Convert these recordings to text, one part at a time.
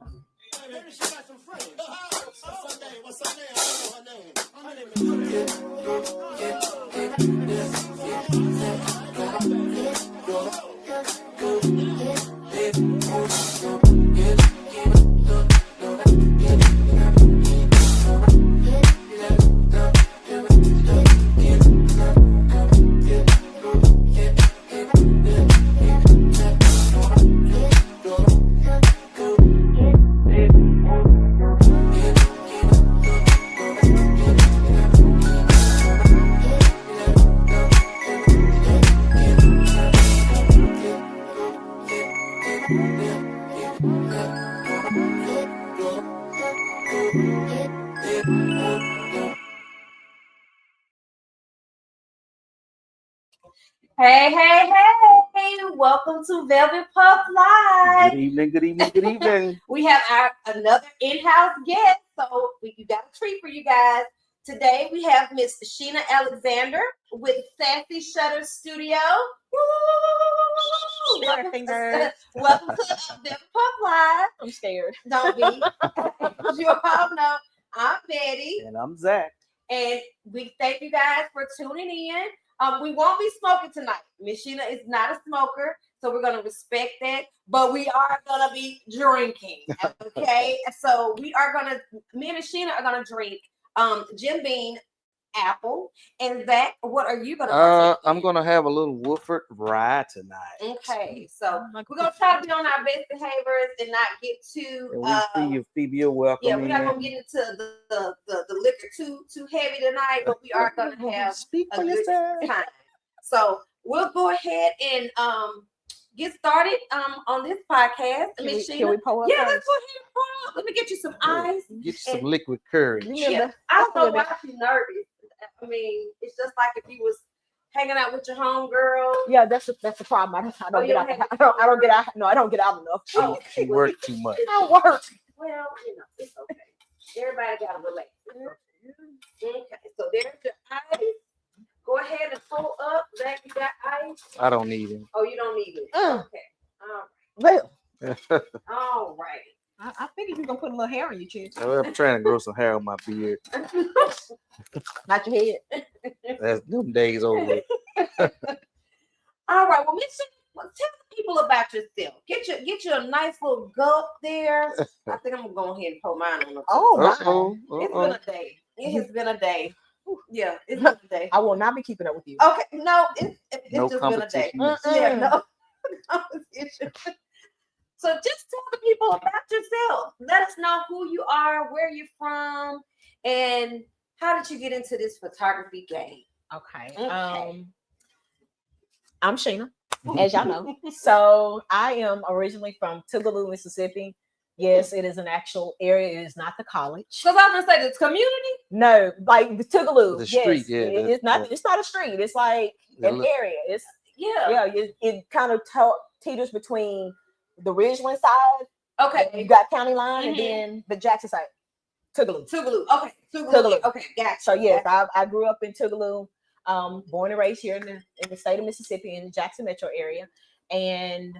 Maybe she got some friends. What's her name? What's her name? I don't know her name. Hey, hey, hey! Welcome to Velvet Puff Live. Good evening, good evening, good evening. We have another in-house guest, so we got a treat for you guys. Today we have Miss Sheena Alexander with Sassy Shutters Studio. Woo! Welcome to Velvet Puff Live. I'm scared. Don't be. You all know I'm Betty. And I'm Zach. And we thank you guys for tuning in. We won't be smoking tonight. Miss Sheena is not a smoker, so we're going to respect that. But we are going to be drinking, okay? So we are going to, me and Miss Sheena are going to drink Jim Beam Apple. And Zach, what are you going to I'm going to have a little Woodford Rye tonight. Okay, so we're going to try to be on our best behaviors and not get too... And we see you, Phoebe, you're welcome. Yeah, we're not going to get into the liquor too heavy tonight, but we are going to have a good time. So we'll go ahead and get started on this podcast. Can we pull up? Yeah, let's go ahead and pour up. Let me get you some ice. Get you some liquid courage. Yeah, I don't know why she's nervous. I mean, it's just like if you was hanging out with your homegirl. Yeah, that's the problem. I don't get out. I don't get out. No, I don't get out enough. She worked too much. I work. Well, it's okay. Everybody got to relax. Okay, so there's your ice. Go ahead and pull up. Zach, you got ice? I don't need it. Oh, you don't need it. Okay. All right. I figured you're gonna put a little hair on your chin. I'm trying to grow some hair on my beard. Not your head. That's them days over. All right. Well, tell the people about yourself. Get you a nice little gulp there. I think I'm gonna go ahead and pour mine on. It's been a day. It has been a day. Yeah, it's been a day. I will not be keeping up with you. Okay, no, it's no just been a day. Yeah, no competition. So just tell the people about yourself. Let us know who you are, where you're from, and how did you get into this photography game? Okay. I'm Sheena, as y'all know. So I am originally from Tougaloo, Mississippi. Yes, it is an actual area. It is not the college. Because I was gonna say this community. No, like the Tougaloo. The street. Yeah, it's not. It's not a street. It's like an area. It's It kind of teeters between the Ridgeland side. Okay. You got County Line, and then the Jackson side. Tougaloo. Okay. Tougaloo. Okay. Gotcha. So yes, I grew up in Tougaloo. Born and raised here in the state of Mississippi in the Jackson metro area, and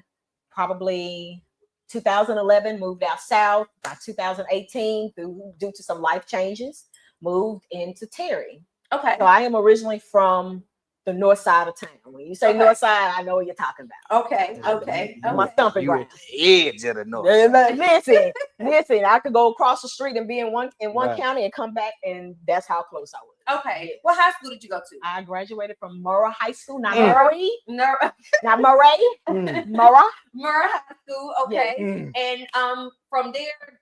probably 2011 moved out south. By 2018, due to some life changes, moved into Terry. Okay. So I am originally from the north side of town. When you say north side, I know what you're talking about. Okay. My stomping ground. At the edge of the north. Listen, I could go across the street and be in one county and come back, and that's how close I was. Okay. What high school did you go to? I graduated from Murrah High School, not Murray. Not Murray. Murrah High School. Okay. Yeah. And from there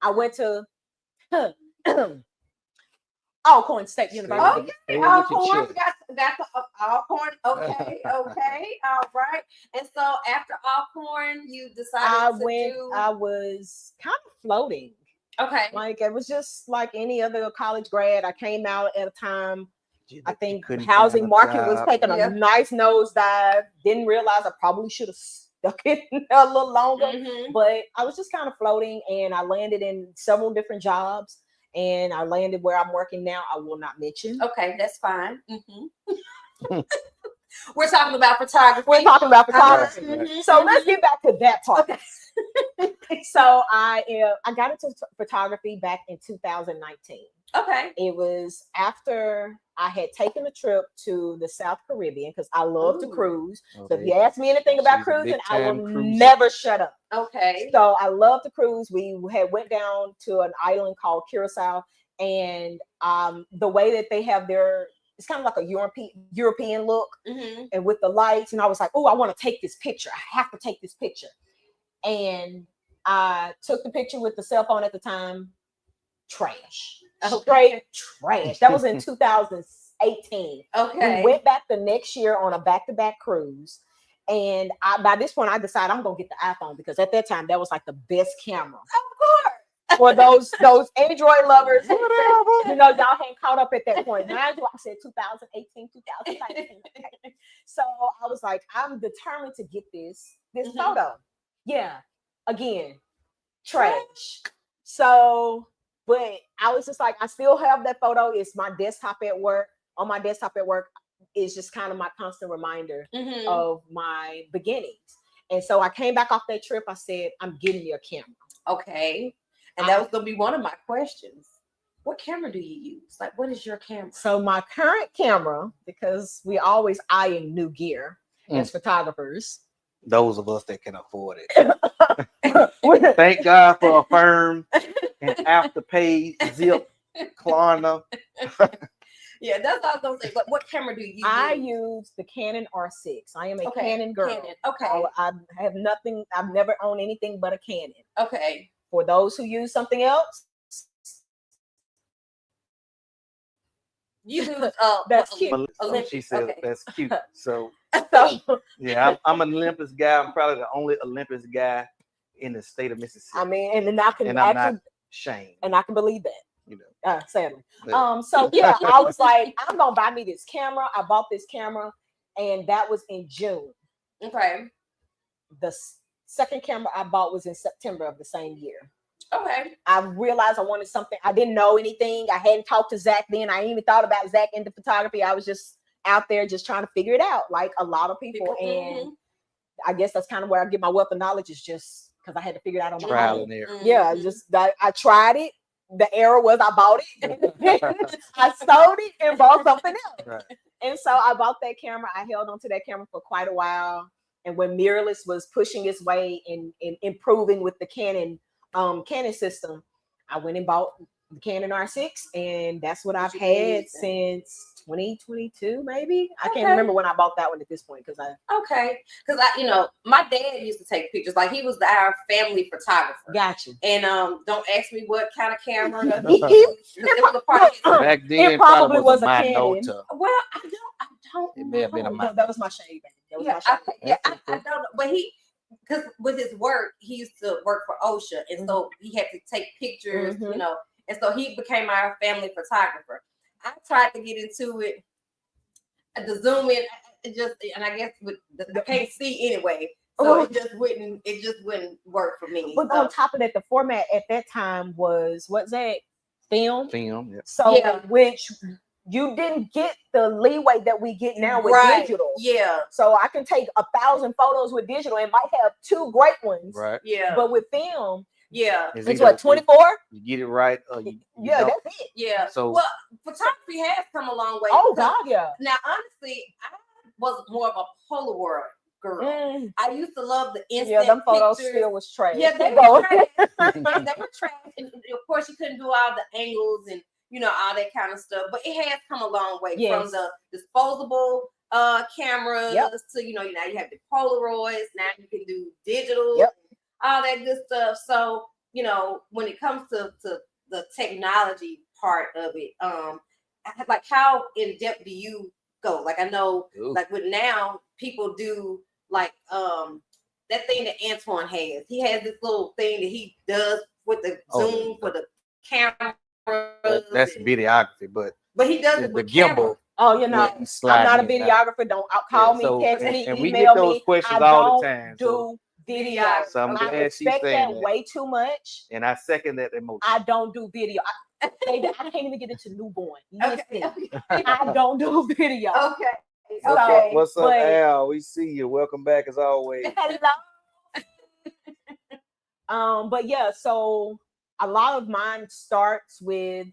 I went to Alcorn State University. Okay, Alcorn. Got the Alcorn. Okay. All right. And so after Alcorn, you decided I was kind of floating. Okay. Like it was just like any other college grad. I came out at a time. I think housing market was taking a nice nosedive. Didn't realize I probably should have stuck it a little longer, but I was just kind of floating, and I landed in several different jobs. And I landed where I'm working now. I will not mention. Okay, that's fine. We're talking about photography. We're talking about photography. Mhm, So mhm. let's get back to that part. Okay. So I got into photography back in 2019. Okay. It was after I had taken a trip to the South Caribbean because I love to Ooh. cruise. Oh, So if you ask me anything about she's a cruising, I will big-time cruiser. never shut up. Okay. So I love to cruise. We had went down to an island called Curacao, and the way that they have it's kind of like a European look, and with the lights. And I was like, oh, I want to take this picture. I have to take this picture. And I took the picture with the cell phone at the time. Trash. Straight trash. That was in 2018. Okay. We went back the next year on a back-to-back cruise. And by this point, I decided I'm gonna get the iPhone because at that time that was like the best camera. Of course. For those Android lovers, y'all hadn't caught up at that point. Mind you, I said 2018, 2019. So I was like, I'm determined to get this photo. Yeah, again, trash. So, but I was just like, I still have that photo. It's my desktop at work. On my desktop at work is just kind of my constant reminder of my beginnings. And so I came back off that trip. I said, I'm getting me a camera. Okay. And that was going to be one of my questions. What camera do you use? Like, what is your camera? So my current camera, because we always eyeing new gear as photographers. Those of us that can afford it. Thank God for a firm and Afterpay, Zip, Klarna. Yeah, that's what I was going to say. But what camera do you use? I use the Canon R6. I am a Canon girl. Canon. Okay. I have nothing. I've never owned anything but a Canon. Okay. For those who use something else, you use that's cute. Olympic. She said Okay. that's cute. So So, yeah, I'm an Olympus guy. I'm probably the only Olympus guy in the state of Mississippi. I mean, and then I can and I'm actually, not ashamed. and I can believe that. You know. Sadly. Yeah. So yeah, I was like, I'm gonna buy me this camera. I bought this camera, and that was in June. Okay. The second camera I bought was in September of the same year. Okay. I realized I wanted something. I didn't know anything. I hadn't talked to Zach then. I ain't even thought about Zach into photography. I was just out there just trying to figure it out, like a lot of people. And I guess that's kind of where I get my wealth of knowledge, is just because I had to figure it out on my Trial own. and error. Yeah, I tried it. The error was I bought it. I sold it and bought something else. Right. And so I bought that camera. I held on to that camera for quite a while. And when mirrorless was pushing its way and improving with the Canon system, I went and bought the Canon R6, and that's what I've had since 2022, maybe. I can't remember when I bought that one at this point because my dad used to take pictures. Like, he was our family photographer. Gotcha. And don't ask me what kind of camera. It was a part of Back then, it probably was a Canon. Well, I don't. It may have been a know. That was my shade. I don't know, but because with his work, he used to work for OSHA, and so he had to take pictures, and so he became our family photographer. I tried to get into it, the zoom in, and I guess I can't see anyway, so it just wouldn't work for me. But on top of that, the format at that time was, what's that? Film. Yeah. So which you didn't get the leeway that we get now with digital. Yeah. So I can take 1,000 photos with digital and might have 2 great ones. Right. Yeah. But with film, it's what, 24? You get it right. That's it. Yeah. So photography has come a long way. Oh God, yeah. Now, honestly, I was more of a Polaroid girl. I used to love the instant Yeah, them photos pictures. still was trash. Yeah, they were trash. They were trash. And of course, you couldn't do all the angles and all that kind of stuff. But it has come a long way from the disposable cameras to now you have the Polaroids. Now you can do digital, all that good stuff. So when it comes to the technology part of it, like, how in depth do you go? Like, I know, like, with now people do like that thing that Antoine has. He has this little thing that he does with the zoom for the camera. That's videography, but he does it the with gimbal. Oh, I'm not a videographer. Don't call me, text me, and email we get those me. questions I all don't the time. do video. So I'm I glad she's respect saying that way too much. And I second that emotion. I don't do video. I can't even get into newborn. Listen, I don't do video. Okay. Okay. What's up, but- Al? We see you. Welcome back as always. Hello. But yeah, so a lot of mine starts with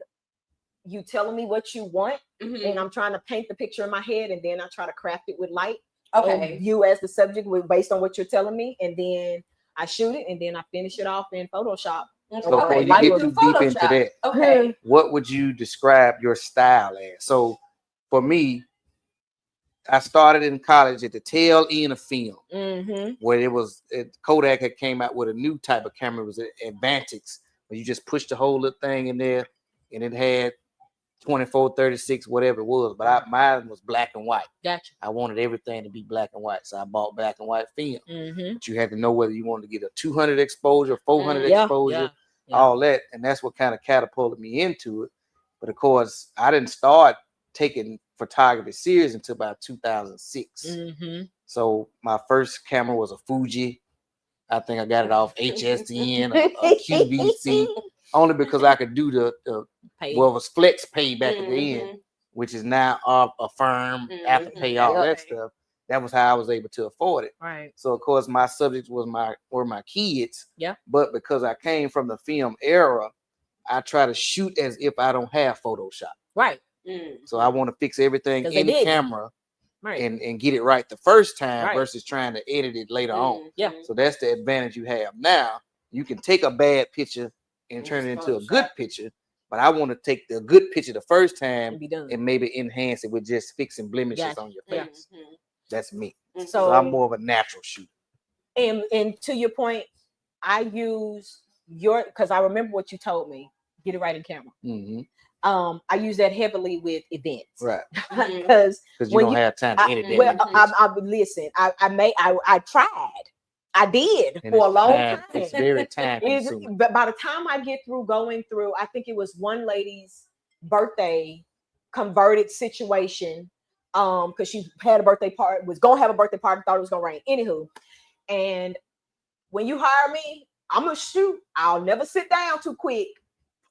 you telling me what you want, and I'm trying to paint the picture in my head, and then I try to craft it with light. Okay. And you as the subject based on what you're telling me, and then I shoot it, and then I finish it off in Photoshop. So before you Light get work. too deep into that, Okay. what would you describe your style as? So for me, I started in college at the tail end of film, where Kodak had came out with a new type of camera. It was an Advantix, where you just push the whole little thing in there, and it had 24, 36, whatever it was. But mine was black and white. Gotcha. I wanted everything to be black and white, so I bought black and white film. But you had to know whether you wanted to get a 200 exposure, 400 exposure, all that, and that's what kind of catapulted me into it. But of course, I didn't start taking photography serious until about 2006. So my first camera was a Fuji. I think I got it off HSN or QVC, only because I could do the it was Flex Pay back at the end, which is now Affirm, Apple Pay, all that stuff. That was how I was able to afford it. Right. So of course my subjects were my kids. Yeah. But because I came from the film era, I try to shoot as if I don't have Photoshop. Right. So I want to fix everything in the camera, right, and get it right the first time versus trying to edit it later on. Yeah. So that's the advantage you have now. You can take a bad picture and turn it into a good picture, but I want to take the good picture the first time and maybe enhance it with just fixing blemishes on your face. That's me. So I'm more of a natural shooter. And to your point, I use because I remember what you told me. Get it right in camera. I use that heavily with events, right? Because you don't have time to edit that. Well, I listen. I tried. I did And for a long time. It's very time consuming. But by the time I get through going through, I think it was one lady's birthday converted situation. Because she had a birthday party, was gonna have a birthday party, thought it was gonna rain. Anywho, and when you hire me, I'm gonna shoot. I'll never sit down too quick.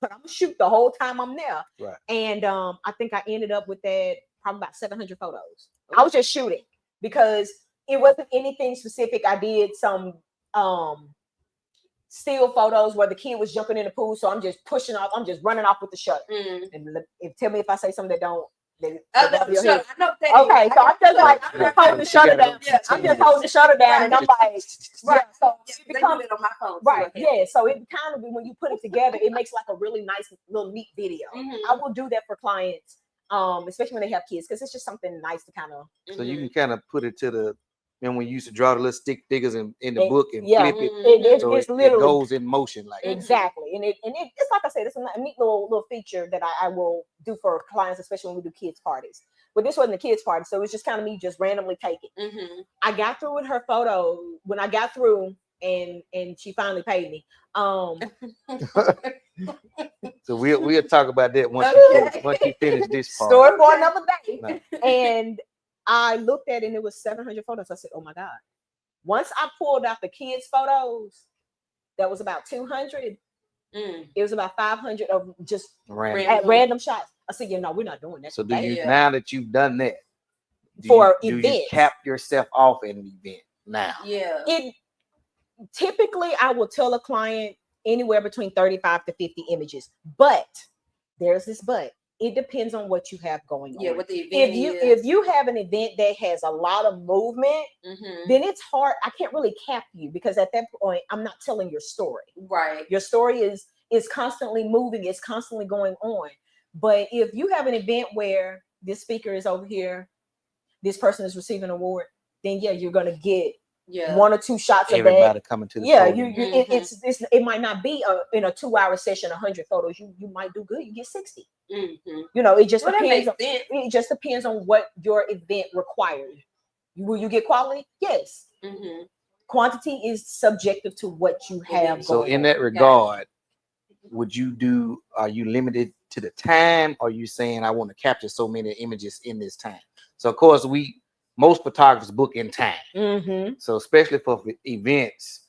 But I'm gonna shoot the whole time I'm there. Right. And I think I ended up with that probably about 700 photos. I was just shooting because it wasn't anything specific. I did some still photos where the kid was jumping in the pool, so I'm just pushing off. I'm just running off with the shutter. And tell me if I say something that don't. I know that. Okay, so I'm just like I'm just holding the shutter down. I'm just holding the shutter down, and I'm like, right. So it becomes on my phone. Right. Yeah. So it kind of when you put it together, it makes like a really nice little neat video. I will do that for clients, especially when they have kids, because it's just something nice to kind of. So you can kind of put it to the. And when you used to draw the little stick figures in the book and flip it, it's literally it goes in motion like exactly. And it's like I said, it's a neat little feature that I will do for clients, especially when we do kids parties. But this wasn't a kids party, so it was just kind of me just randomly taking. I got through with her photo when I got through, and she finally paid me. So we'll talk about that once you finish this part. Story for another day. No. And I looked at it and it was 700 photos. I said, oh my God. Once I pulled out the kids' photos, that was about 200. It was about 500 of just random shots. I said, we're not doing that. So now that you've done that, do you cap yourself off in an event now? Yeah. Typically, I will tell a client anywhere between 35 to 50 images. But there's this but. It depends on what you have going on. Yeah, what the event if you have an event that has a lot of movement, then it's hard. I can't really cap you because at that point, I'm not telling your story. Right. Your story is constantly moving. It's constantly going on. But if you have an event where this speaker is over here, this person is receiving an award, then you're gonna get one or two shots everybody of that. Coming to the podium. It might not be in a 2-hour session 100 photos. You might do good. You get 60. It just depends. It just depends on what your event requires. Will you get quality? Yes. Quantity is subjective to what you have. So in that regard, are you limited to the time? Or are you saying I want to capture so many images in this time? So of course most photographers book in time. So especially for events,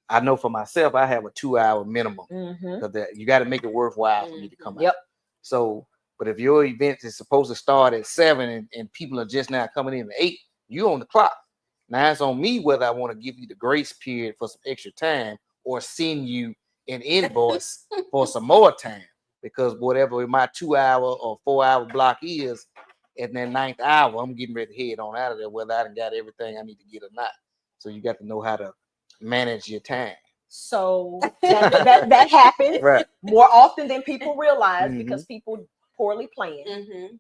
I know for myself, I have a 2-hour minimum because you got to make it worthwhile for me to come out. So But if your event is supposed to start at 7 and people are just now coming in at 8, you on the clock. Now it's on me whether I want to give you the grace period for some extra time or send you an invoice for some more time. Because whatever my 2-hour or 4-hour block is, at that 9th hour, I'm getting ready to head on out of there, whether I done got everything I need to get or not. So you got to know how to manage your time. So that happens Right. more often than people realize because people poorly plan.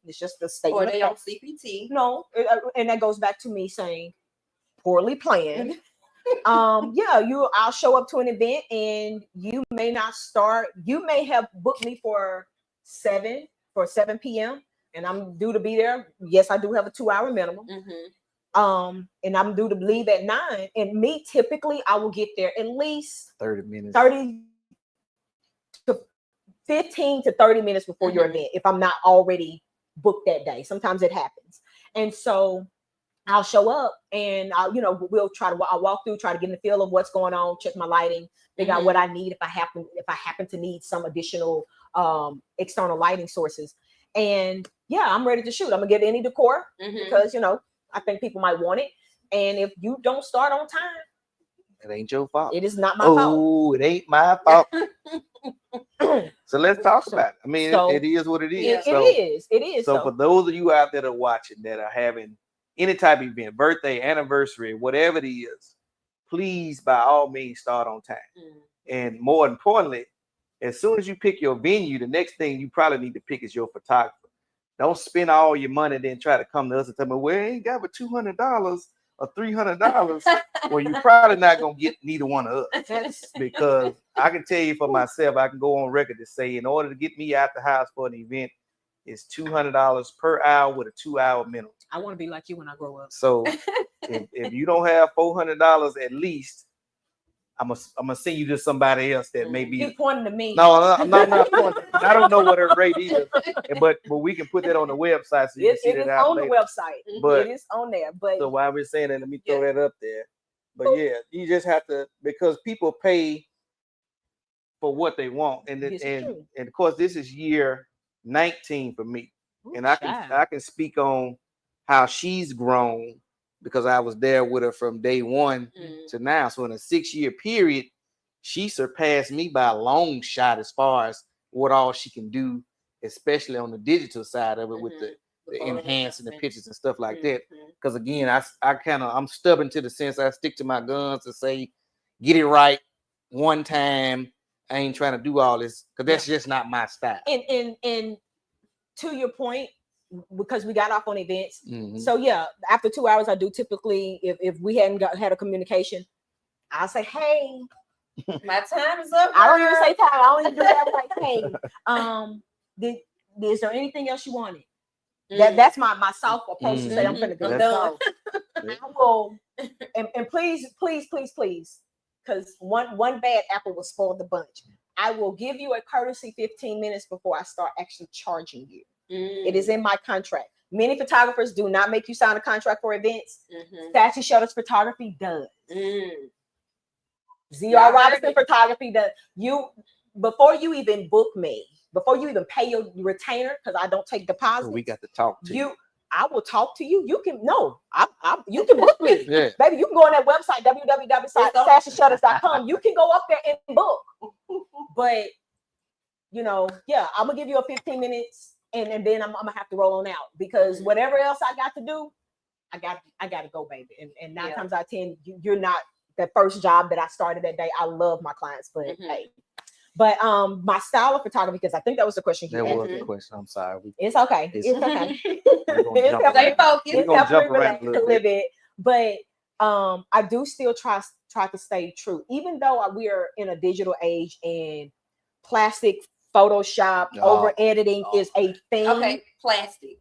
It's just a statement. Or they on CPT. No, and that goes back to me saying poorly planned. I'll show up to an event and you may not start. You may have booked me for 7 p.m. and I'm due to be there. Yes, I do have a 2-hour minimum. And I'm due to leave at 9. And me, typically, I will get there at least 30 to 15 to 30 minutes before your event if I'm not already booked that day. Sometimes it happens. And so I'll show up and I'll walk through, try to get in the feel of what's going on, check my lighting, figure out what I need if I happen to need some additional external lighting sources. And I'm ready to shoot. I'm gonna get any decor because I think people might want it. And if you don't start on time, it ain't your fault. It is not my fault. Oh, it ain't my fault. So let's talk about it. I mean, it is what it is. It is. So for those of you out there that are watching that are having any type of event, birthday, anniversary, whatever it is, please, by all means, start on time. And more importantly, as soon as you pick your venue, the next thing you probably need to pick is your photographer. Don't spend all your money, then try to come to us and tell me, well, I ain't got but $200 or $300. Well, you're probably not going to get neither one of us. Because I can tell you for myself, I can go on record to say, in order to get me out the house for an event, it's $200 per hour with a 2-hour minimum. I want to be like you when I grow up. So if you don't have $400 at least, I'm gonna send you to somebody else that may be. Keep pointing to me. No, I'm not pointing. I don't know what her rate is, but we can put that on the website so you can see that out later. It is on the website. But it is on there. But so while we're saying that, let me throw that up there. But you just have to, because people pay for what they want, and of course this is year 19 for me, and I can speak on how she's grown. Because I was there with her from day one to now. So in a 6-year period, she surpassed me by a long shot as far as what all she can do, especially on the digital side of it with the enhancing the pictures and stuff like that. Because again, I'm stubborn to the sense I stick to my guns to say, get it right one time. I ain't trying to do all this because that's just not my style. And to your point, because we got off on events. So after 2 hours, I do typically, if we hadn't had a communication, I'll say, hey, my time is up. I don't even say time. I don't even do that. Like, hey, is there anything else you wanted? That's my soft approach to say I'm gonna go. I will, and please, because one bad apple will spoil the bunch. I will give you a courtesy 15 minutes before I start actually charging you. It is in my contract. Many photographers do not make you sign a contract for events. Sassy Shutters Photography does. ZR Robinson Photography does. Before you even book me, before you even pay your retainer, because I don't take deposits. We got to talk to you. I will talk to you. You can you can book me. Baby, you can go on that website, www.sassyshutters.com. You can go up there and book. But I'm gonna give you a 15 minutes. And then I'm gonna have to roll on out because whatever else I got to do, I got to go, baby. And 9 times out of 10, you're not the first job that I started that day. I love my clients, but hey, my style of photography, because I think that was the question. That was the question. I'm sorry. It's okay. It's okay. Stay focused. We're gonna jump around a little bit. But I do still try to stay true, even though we are in a digital age and plastic. Photoshop over editing is a thing. Okay, plastic.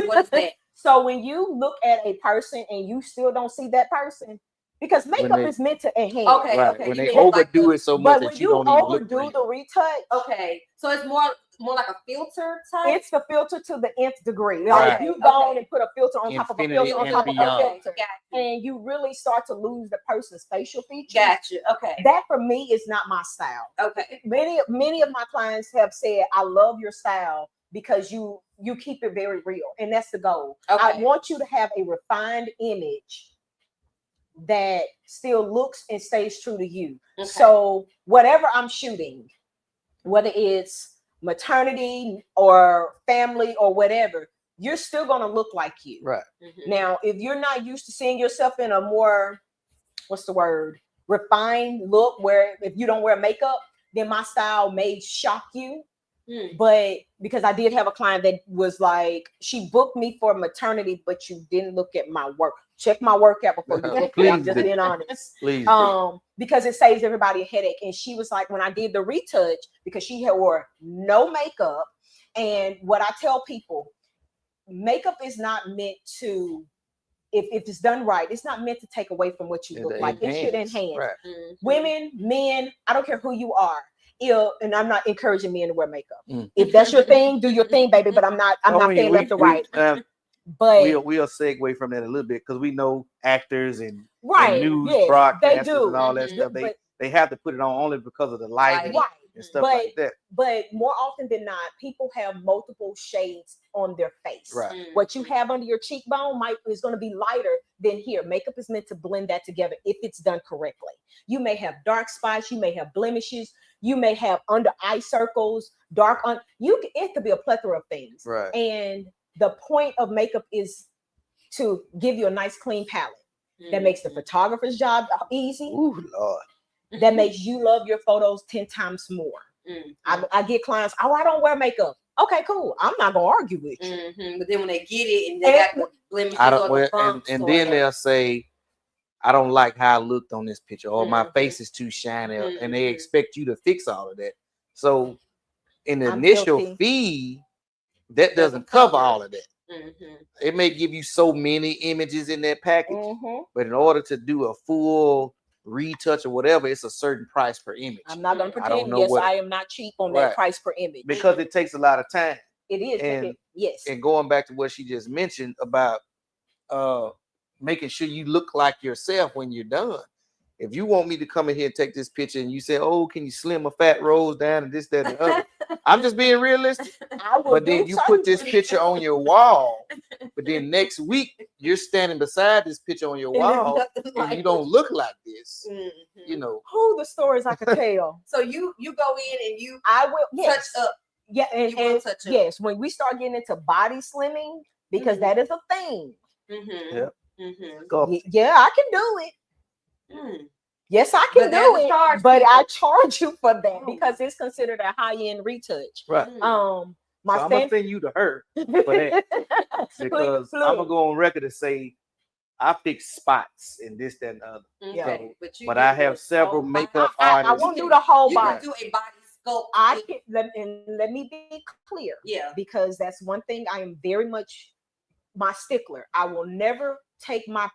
What is that? So when you look at a person and you still don't see that person, because makeup is meant to enhance. Okay. When they overdo it so much that you don't even look. But when you overdo the retouch, okay, so it's more like a filter type. It's the filter to the nth degree. Like you go on and put a filter on top of a filter on top of a filter, and you really start to lose the person's facial features. Gotcha. Okay. That for me is not my style. Okay. Many of my clients have said, "I love your style, because you keep it very real, and that's the goal. Okay. I want you to have a refined image that still looks and stays true to you. Okay. So whatever I'm shooting, whether it's maternity or family or whatever, you're still going to look like you. Right. Mm-hmm. Now, if you're not used to seeing yourself in a more, what's the word, refined look, where if you don't wear makeup, then my style may shock you. But because I did have a client that was like, she booked me for maternity, but you didn't look at my work. Check my work out before you book me. I'm just being honest. Please. Because it saves everybody a headache. And she was like, when I did the retouch, because she had wore no makeup. And what I tell people, makeup is not meant to, if it's done right, it's not meant to take away from what you look like. It should enhance. Right. Mm-hmm. Women, men, I don't care who you are. And I'm not encouraging men to wear makeup. If that's your thing, do your thing, baby. But I'm not saying left or right. But we'll segue from that a little bit, because we know actors and news broadcasters and all that stuff. They have to put it on only because of the lighting and stuff like that. But more often than not, people have multiple shades on their face. Right. What you have under your cheekbone is going to be lighter than here. Makeup is meant to blend that together if it's done correctly. You may have dark spots, you may have blemishes, you may have under eye circles, it could be a plethora of things. Right. And the point of makeup is to give you a nice clean palette that makes the photographer's job easy. Ooh, Lord. That makes you love your photos 10 times more. I get clients, I don't wear makeup. Okay, cool. I'm not gonna argue with you. But then when they get it and they got the blemishes or the bumps, and then they'll say, I don't like how I looked on this picture, or my face is too shiny, and they expect you to fix all of that. So in the initial fee, that doesn't cover all of that. It may give you so many images in that package, but in order to do a full retouch or whatever, it's a certain price per image. I'm not going to pretend. I am not cheap on that price per image, because it takes a lot of time. It is. And going back to what she just mentioned about making sure you look like yourself when you're done. If you want me to come in here and take this picture and you say, oh, can you slim a fat rose down and this, that, and the other? I'm just being realistic. But then you put this picture on your wall, but then next week you're standing beside this picture on your wall and you don't look like this. You know. The stories I could tell. So you go in and I will touch up. Yeah, and touch up. Yes, when we start getting into body slimming, because that is a thing. Yeah, I can do it. Yes, I can do it, but I charge you for that because it's considered a high-end retouch. Right. I'm gonna send you to her for that because I'm gonna go on record and say I fix spots and this, that, and the other. Yeah. So, but I have several makeup artists. I won't do the whole body. You can do a body sculpt. I can, let me be clear. Yeah. Because that's one thing I am very much my stickler. I will never take my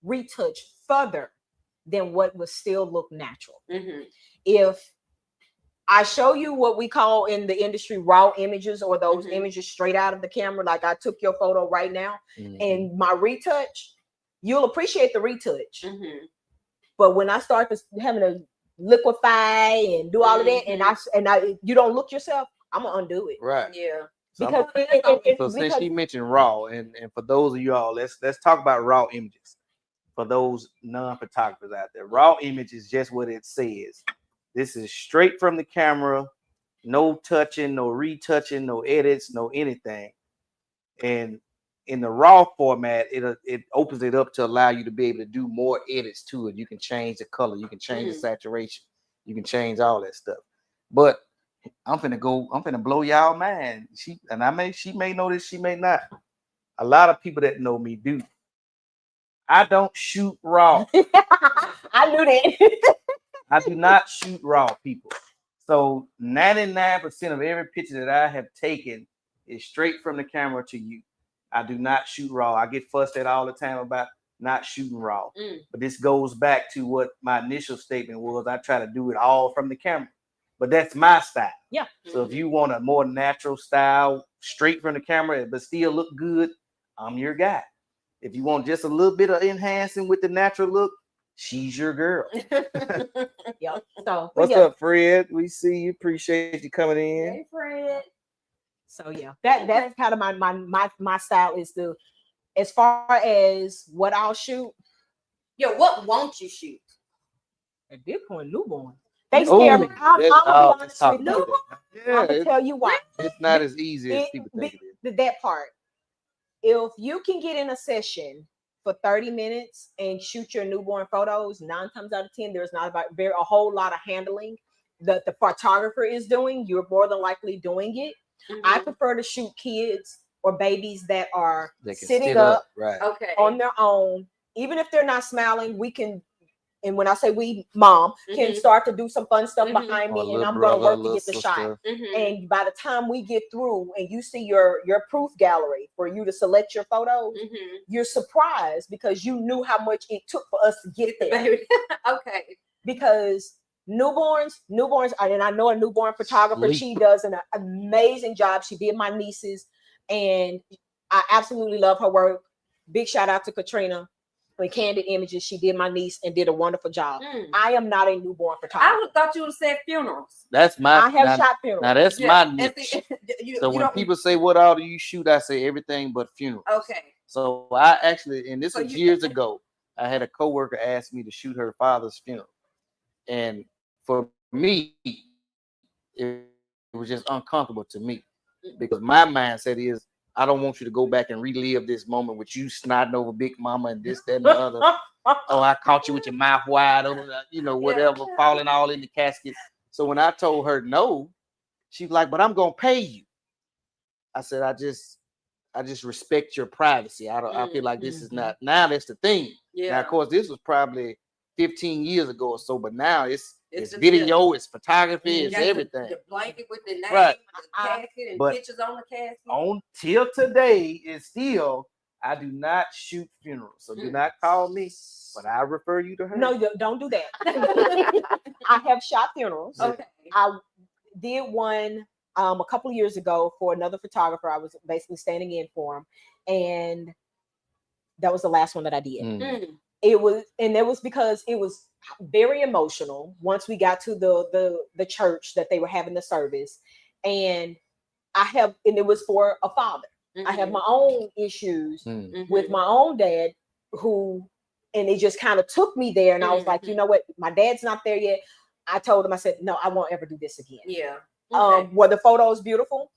retouch further than what would still look natural. If I show you what we call in the industry raw images, or those images straight out of the camera, like I took your photo right now, and my retouch, you'll appreciate the retouch. But when I start having to liquefy and do all of that, and I you don't look yourself, I'm gonna undo it. Right. Yeah. Because since she mentioned raw, and for those of you all, let's talk about raw images. For those non-photographers out there, raw image is just what it says. This is straight from the camera, no touching, no retouching, no edits, no anything. And in the raw format, it opens it up to allow you to be able to do more edits to it. You can change the color, you can change the saturation, you can change all that stuff. But I'm finna blow y'all mind. She may know this, she may not. A lot of people that know me do. I don't shoot raw. I knew that. I do not shoot raw, people. So 99% of every picture that I have taken is straight from the camera to you. I do not shoot raw. I get fussed at all the time about not shooting raw. But this goes back to what my initial statement was. I try to do it all from the camera. But that's my style. Yeah. So if you want a more natural style, straight from the camera, but still look good, I'm your guy. If you want just a little bit of enhancing with the natural look, she's your girl. So what's up, Fred? We see you. Appreciate you coming in. Hey, Fred. So yeah, that's kind of my style is to, as far as what I'll shoot. Yeah, what won't you shoot? At this point, newborn. They scare me. I'm gonna be honest with you. Yeah, I'm gonna tell you why. It's not as easy as people think it is. That part. If you can get in a session for 30 minutes and shoot your newborn photos, 9 times out of 10, there's not a whole lot of handling that the photographer is doing. You're more than likely doing it. I prefer to shoot kids or babies that are sitting up on their own. Even if they're not smiling, we can, and when I say we, mom, can start to do some fun stuff behind me, and I'm going to work to get the shot. And by the time we get through and you see your proof gallery for you to select your photos, you're surprised because you knew how much it took for us to get there. Because newborns, and I know a newborn photographer, she does an amazing job. She did my nieces, and I absolutely love her work. Big shout out to Katrina. With Candid Images, she did my niece and did a wonderful job. I am not a newborn photographer. I thought you would have said funerals. That's my. I have shot funerals. Now that's my niche. So when people say, "What all do you shoot?" I say everything but funerals. Okay. So I actually, and this was years ago, I had a coworker ask me to shoot her father's funeral, and for me, it was just uncomfortable to me because my mindset is, I don't want you to go back and relive this moment with you snotting over Big Mama and this, that, and the other. Oh, I caught you with your mouth wide open, whatever, falling all in the casket. So when I told her no, she was like, "But I'm gonna pay you." I said, I just respect your privacy. I feel like this is not, now that's the thing. Now, of course, this was probably 15 years ago or so, but now it's video, it's photography, it's everything. The blanket with the name, right. The casket, and but pictures on the casket. Until today, it's still, I do not shoot funerals. So do not call me, but I refer you to her. No, don't do that. I have shot funerals. Okay. I did one a couple of years ago for another photographer. I was basically standing in for him, and that was the last one that I did. It was because it was very emotional once we got to the church that they were having the service, and it was for a father. I have my own issues with my own dad, and it just kind of took me there, and I was like, you know what, my dad's not there yet. I told him, I said, no, I won't ever do this again. Yeah. Were the photos beautiful?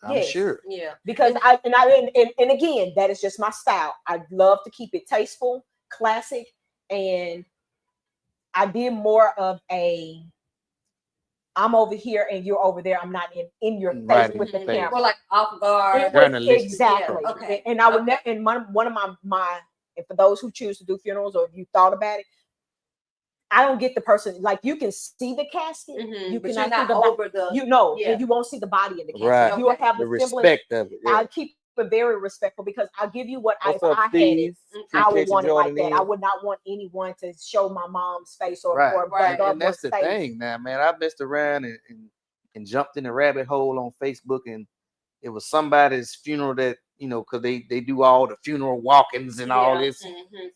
I'm sure. Yeah. Because and again, that is just my style. I love to keep it tasteful, classic, and I did more of a, I'm over here and you're over there. I'm not in your face with the camera. Well, like off guard. Exactly. Yeah. Okay. And I would never. And one of my, and for those who choose to do funerals, or if you thought about it, I don't get the person, like, you can see the casket, you but cannot not see over the, and you won't see the body in the casket. Right. You will have the respect of it. I keep it very respectful because I'll give you what I had it. I would want it like that. I would not want anyone to show my mom's face or and that's the thing now, man. I messed around and jumped in the rabbit hole on Facebook, and it was somebody's funeral that, because they do all the funeral walk-ins and all this,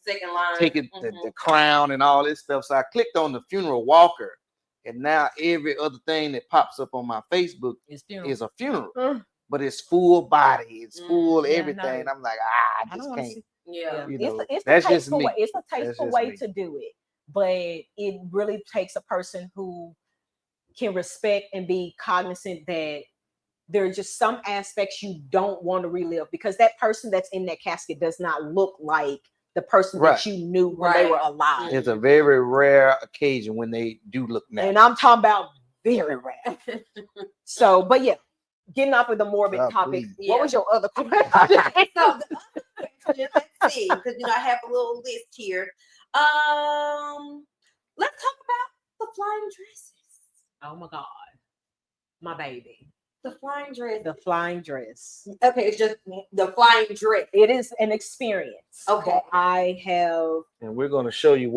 second line, taking the crown and all this stuff. So I clicked on the funeral walker, and now every other thing that pops up on my Facebook is a funeral. But it's full body, it's full everything. I'm like, I just can't. It's that's a just me. It's a tasteful way to do it, but it really takes a person who can respect and be cognizant that there are just some aspects you don't want to relive, because that person that's in that casket does not look like the person that you knew when they were alive. It's a very rare occasion when they do look natural. And I'm talking about very rare. So, but yeah, getting off of the morbid topic, what was your other question? So the other question, let's see, because I have a little list here. Let's talk about the flying dresses. Oh my God, my baby. The flying dress. The flying dress. Okay, it's just the flying dress. It is an experience. Okay. I have. And we're going to show you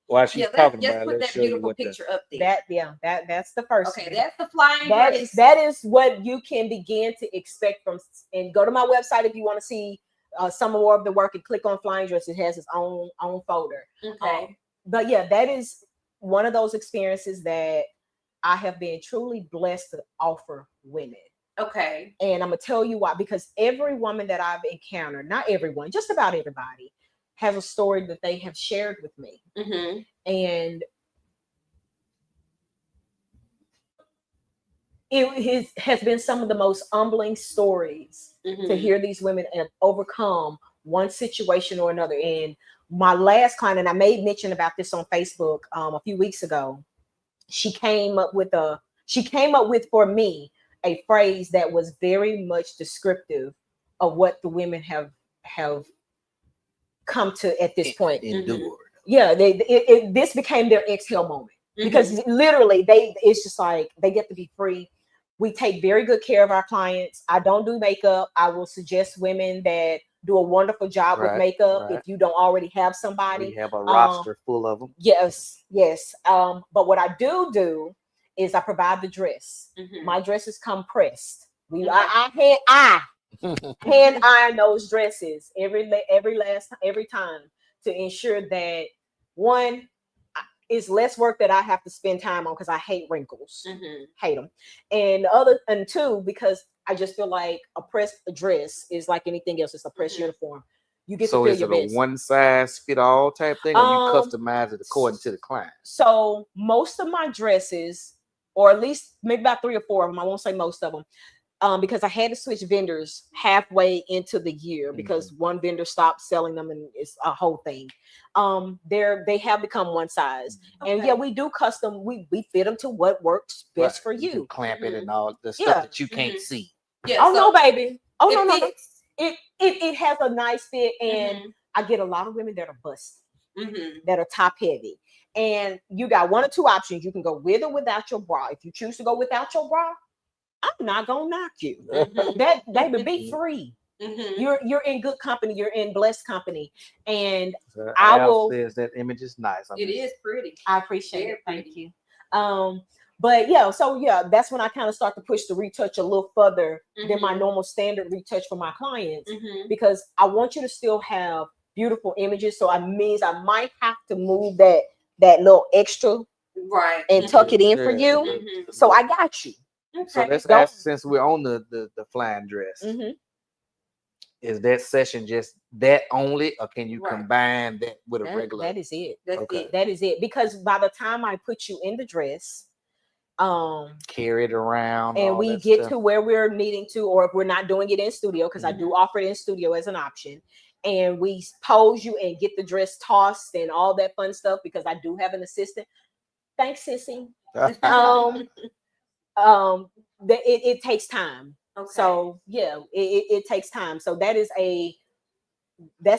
while she's talking just about put it. that beautiful picture up there. That's the first. Okay, that's the flying dress. That is what you can begin to expect from. And go to my website if you want to see some more of the work, and click on flying dress. It has its own folder. Okay. But yeah, that is one of those experiences that I have been truly blessed to offer women. Okay. And I'm gonna tell you why. Because every woman that I've encountered, not everyone, just about everybody, has a story that they have shared with me. Mm-hmm. And has been some of the most humbling stories to hear these women overcome one situation or another. And my last client, and I made mention about this on Facebook a few weeks ago, she came up with for me a phrase that was very much descriptive of what the women have come to at this point. Endured. Yeah, this became their exhale moment, because literally it's just like they get to be free. We take very good care of our clients. I don't do makeup. I will suggest women that do a wonderful job with makeup if you don't already have somebody. We have a roster full of them. Yes. But what I do is I provide the dress. My dresses come pressed. I hand iron those dresses every time to ensure that, one, it's less work that I have to spend time on, because I hate wrinkles, hate them, and two, because I just feel like a pressed dress is like anything else. It's a pressed uniform. You get to feel your best. So is it a one size fit all type thing, or you customize it according to the client? So most of my dresses, or at least maybe about 3 or 4 of them, I won't say most of them, because I had to switch vendors halfway into the year because one vendor stopped selling them, and it's a whole thing. They have become one size, and yeah, we do custom. We fit them to what works best for you. Clamp it and all the stuff that you can't see. Yeah. Oh no, baby. Oh no. It has a nice fit, and I get a lot of women that are busty, that are top heavy, and you got 1 or 2 options. You can go with or without your bra. If you choose to go without your bra, I'm not gonna knock you. That baby, be free. You're in good company. You're in blessed company, and I will. Says that image is nice. It is pretty. I appreciate it. Thank you. But yeah, so yeah, that's when I kind of start to push the retouch a little further than my normal standard retouch for my clients, because I want you to still have beautiful images. So it means I might have to move that little extra, right, and tuck it in for you. So I got you. Okay. So let's ask, since we're on the flying dress, is that session just that only, or can you combine that with a regular? That is it. That is it. Because by the time I put you in the dress, carry it around, and we get to where we're needing to, or if we're not doing it in studio, because I do offer it in studio as an option, and we pose you and get the dress tossed and all that fun stuff, because I do have an assistant. Thanks, sissy. It takes time. Okay. So yeah, it takes time. So that's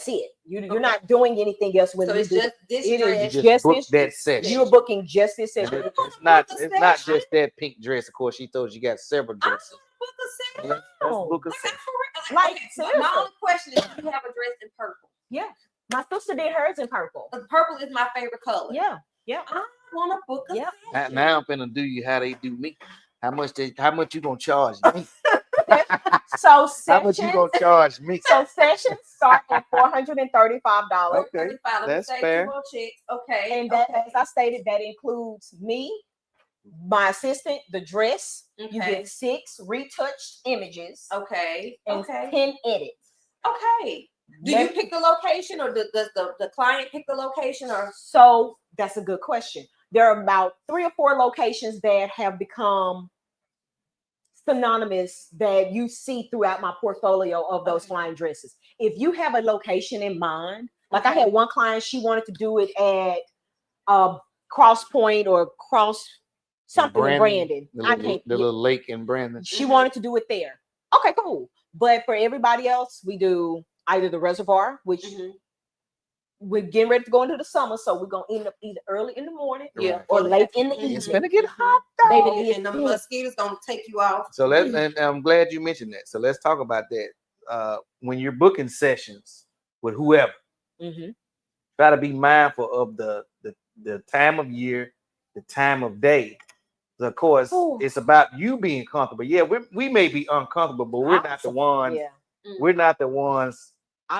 it. You're not doing anything else when you do this. You just book that session. You're booking just this session. It's not just that pink dress. Of course, she told you got several dresses. Let's book a session. My only question is, do you have a dress in purple? Yeah, my sister did hers in purple. Purple is my favorite color. Yeah. I want to book a session. Now I'm finna do you how they do me. How much you gonna charge me? So how much you gonna charge me? So sessions start at $435. Okay, that's fair. Okay, and that, as I stated, that includes me, my assistant, the dress. You get 6 retouched images. Okay. And 10 edits. Okay. Do you pick the location, or does the client pick the location? Or so that's a good question. There are about 3 or 4 locations that have become synonymous that you see throughout my portfolio of those flying dresses. If you have a location in mind, like I had one client, she wanted to do it at Cross Point or Cross something in Brandon. The little lake in Brandon. She wanted to do it there. Okay, cool. But for everybody else, we do either the Reservoir, which we're getting ready to go into the summer, so we're gonna end up either early in the morning, or late in the evening. It's gonna get hot though. Baby, and the mosquitoes gonna take you off. So and I'm glad you mentioned that. So let's talk about that. When you're booking sessions with whoever, try to be mindful of the time of year, the time of day. So of course, it's about you being comfortable. Yeah, we may be uncomfortable, but we're not the ones. Yeah. We're not the ones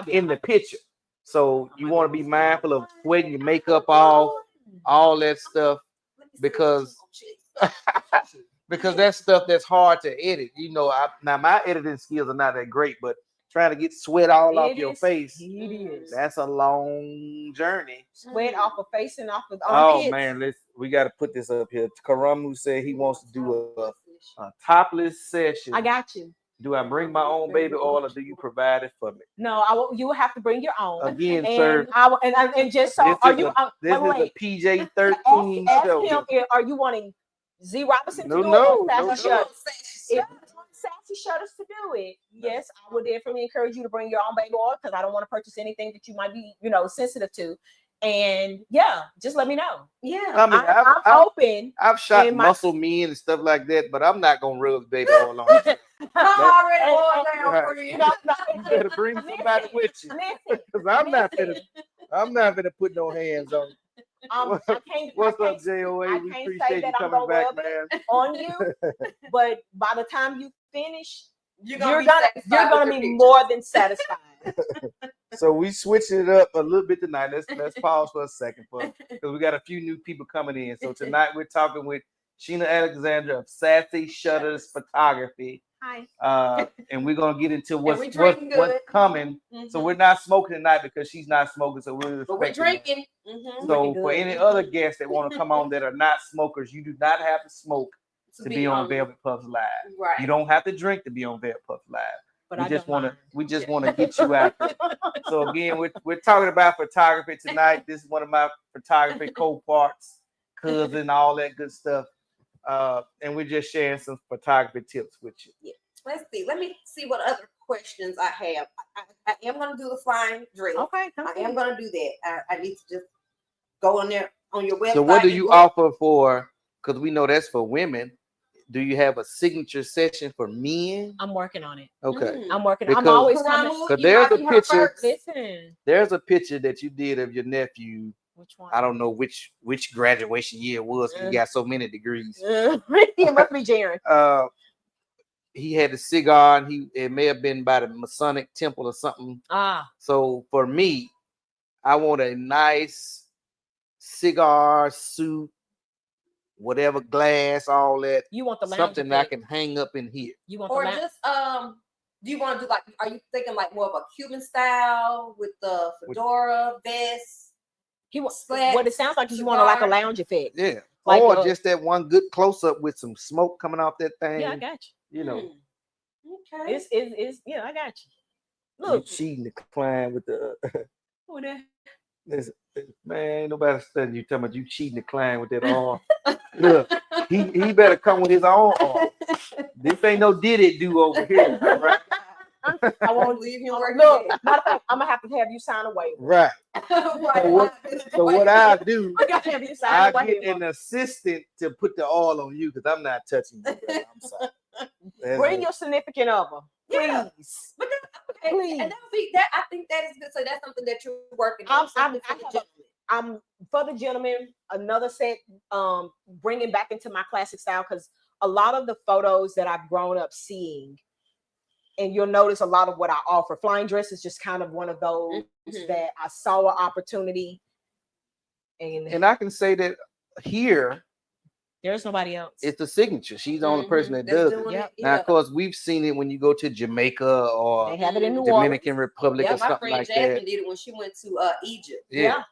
in the picture. So you want to be mindful of sweating your makeup off, all that stuff, because because that's stuff that's hard to edit. You know, now my editing skills are not that great, but trying to get sweat all off your face, that's a long journey. Sweat off of face and off of armpits. Man, we got to put this up here. Karamu said he wants to do a topless session. I got you. Do I bring my own baby oil, or do you provide it for me? No, you will have to bring your own. Again, and sir. And just so, are you? This is a PJ-13 show. Ask him, are you wanting Z Robinson to do it? No. Sassy Shutters to do it. Yes, I would definitely encourage you to bring your own baby oil because I don't want to purchase anything that you might be, sensitive to. And yeah, just let me know. Yeah, I mean, I'm open. I've shot muscle men and stuff like that, but I'm not gonna rub baby oil on you. I'm already oil down for you. You better bring somebody with you, because I'm not gonna put no hands on you. What's up, JOA? We appreciate you coming back, man. On you, but by the time you finish, you're gonna be more than satisfied. So we switching it up a little bit tonight. Let's pause for a second, because we got a few new people coming in. So tonight we're talking with Sheena Alexander of Sassy Shutters Photography. Hi. And we're gonna get into what's coming. Mm-hmm. So we're not smoking tonight because she's not smoking. So we're drinking. Mm-hmm. So for any other guests that want to come on that are not smokers, you do not have to smoke to be on Velvet Puffs Live. Right. You don't have to drink to be on Velvet Puffs Live. But we just want to get you out there. So again, we're talking about photography tonight. This is one of my photography co-parts, cousin, all that good stuff. And we're just sharing some photography tips with you. Yeah. Let's see. Let me see what other questions I have. I am going to do the flying drill. Okay. I am going to do that. I need to just go on there on your website. So what do you offer for? Because we know that's for women. Do you have a signature session for men? I'm working on it. Okay. I'm working. I'm always coming. Because there's a picture. Listen. There's a picture that you did of your nephew. Which one? I don't know which graduation year it was. He got so many degrees. It must be Jaron. He had a cigar, and it may have been by the Masonic Temple or something. So for me, I want a nice cigar suit, whatever glass, all that. You want the something that I can hang up in here. You want just do you want to do like? Are you thinking like more of a Cuban style with the fedora vest? What it sounds like is you want like a lounge effect. Yeah. Like or just that one good close up with some smoke coming off that thing. Yeah, I got you. You know. Okay. It's yeah, I got you. Look, you cheating the client with the. Who that? Man, nobody studying you talking about you cheating the client with that arm. Look, he better come with his own arm. This ain't no did it do over here, right? I won't leave him working. Look, matter of fact, I'm gonna have you sign a waiver. Right. So what I do, I get an assistant to put the oil on you because I'm not touching you. I'm sorry. Bring your significant other, please. Yeah. Please. And I think that is good. So that's something that you're working on. I'm for the gentleman. Another set, bringing back into my classic style because a lot of the photos that I've grown up seeing. And you'll notice a lot of what I offer. Flying dress is just kind of one of those that I saw an opportunity. And I can say that here, there's nobody else. It's the signature. She's the only person that does it. Yep. Now, of course, we've seen it when you go to Jamaica or they have it in New Dominican Republic or something like that. My friend Jasmine did it when she went to Egypt. Yeah.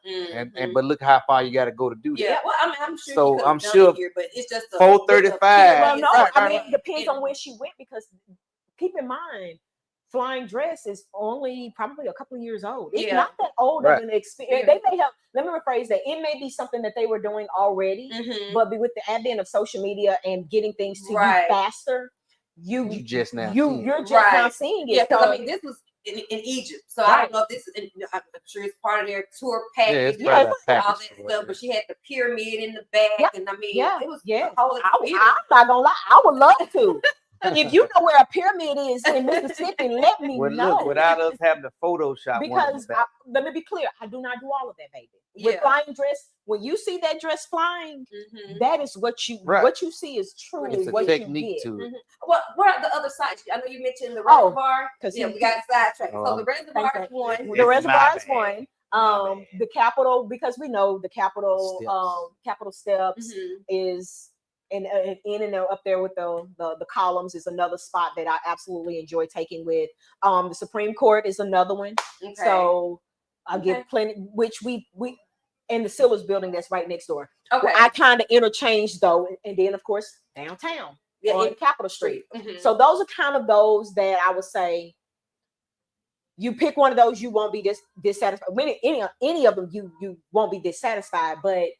But look how far you got to go to do that. Yeah, well, I'm sure. So I'm sure here, but it's just 435. Well, no, I mean, it depends on where she went because. Keep in mind, flying dress is only probably a couple of years old. It's not that old of an experience. They may have, let me rephrase that. It may be something that they were doing already, but with the advent of social media and getting things to you faster, you're just now seeing it. Yeah, because I mean, this was in Egypt, so I don't know if this is. I'm sure it's part of their tour package. Yeah, all that stuff. But she had the pyramid in the back, and I mean, it was a whole experience. I'm not gonna lie, I would love to. If you know where a pyramid is in Mississippi, let me know. Look, without us having to Photoshop. Because let me be clear, I do not do all of that, baby. With flying dress, when you see that dress flying, that is what you see is truly it's a what technique you get. to it. What are the other sides? I know you mentioned the reservoir. Because we got sidetracked. So the reservoir is one. The reservoir is one. The Capitol, because we know the Capitol Capitol Steps is And in and up there with the columns is another spot that I absolutely enjoy taking with. The Supreme Court is another one. Okay. So I get plenty, which we and the Sillars building that's right next door. Okay. Well, I kind of interchange though, and then of course downtown on Capitol Street. Mm-hmm. So those are kind of those that I would say. You pick one of those, you won't be dissatisfied. Any of them, you won't be dissatisfied. But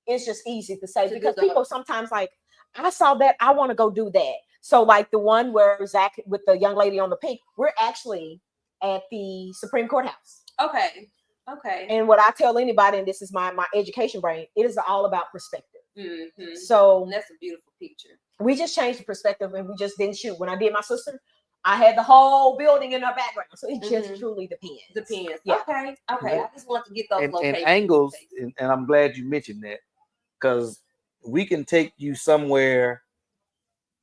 it's just easy to say because people sometimes like, I saw that, I want to go do that. So like the one where Zach with the young lady on the pink, we're actually at the Supreme Court House. Okay. And what I tell anybody, and this is my education brain, it is all about perspective. Mm-hmm. So and that's a beautiful picture. We just changed the perspective and we just didn't shoot. When I did my sister, I had the whole building in our background, so it just truly depends. Yeah. Okay. I just want to get those locations and angles, and I'm glad you mentioned that because we can take you somewhere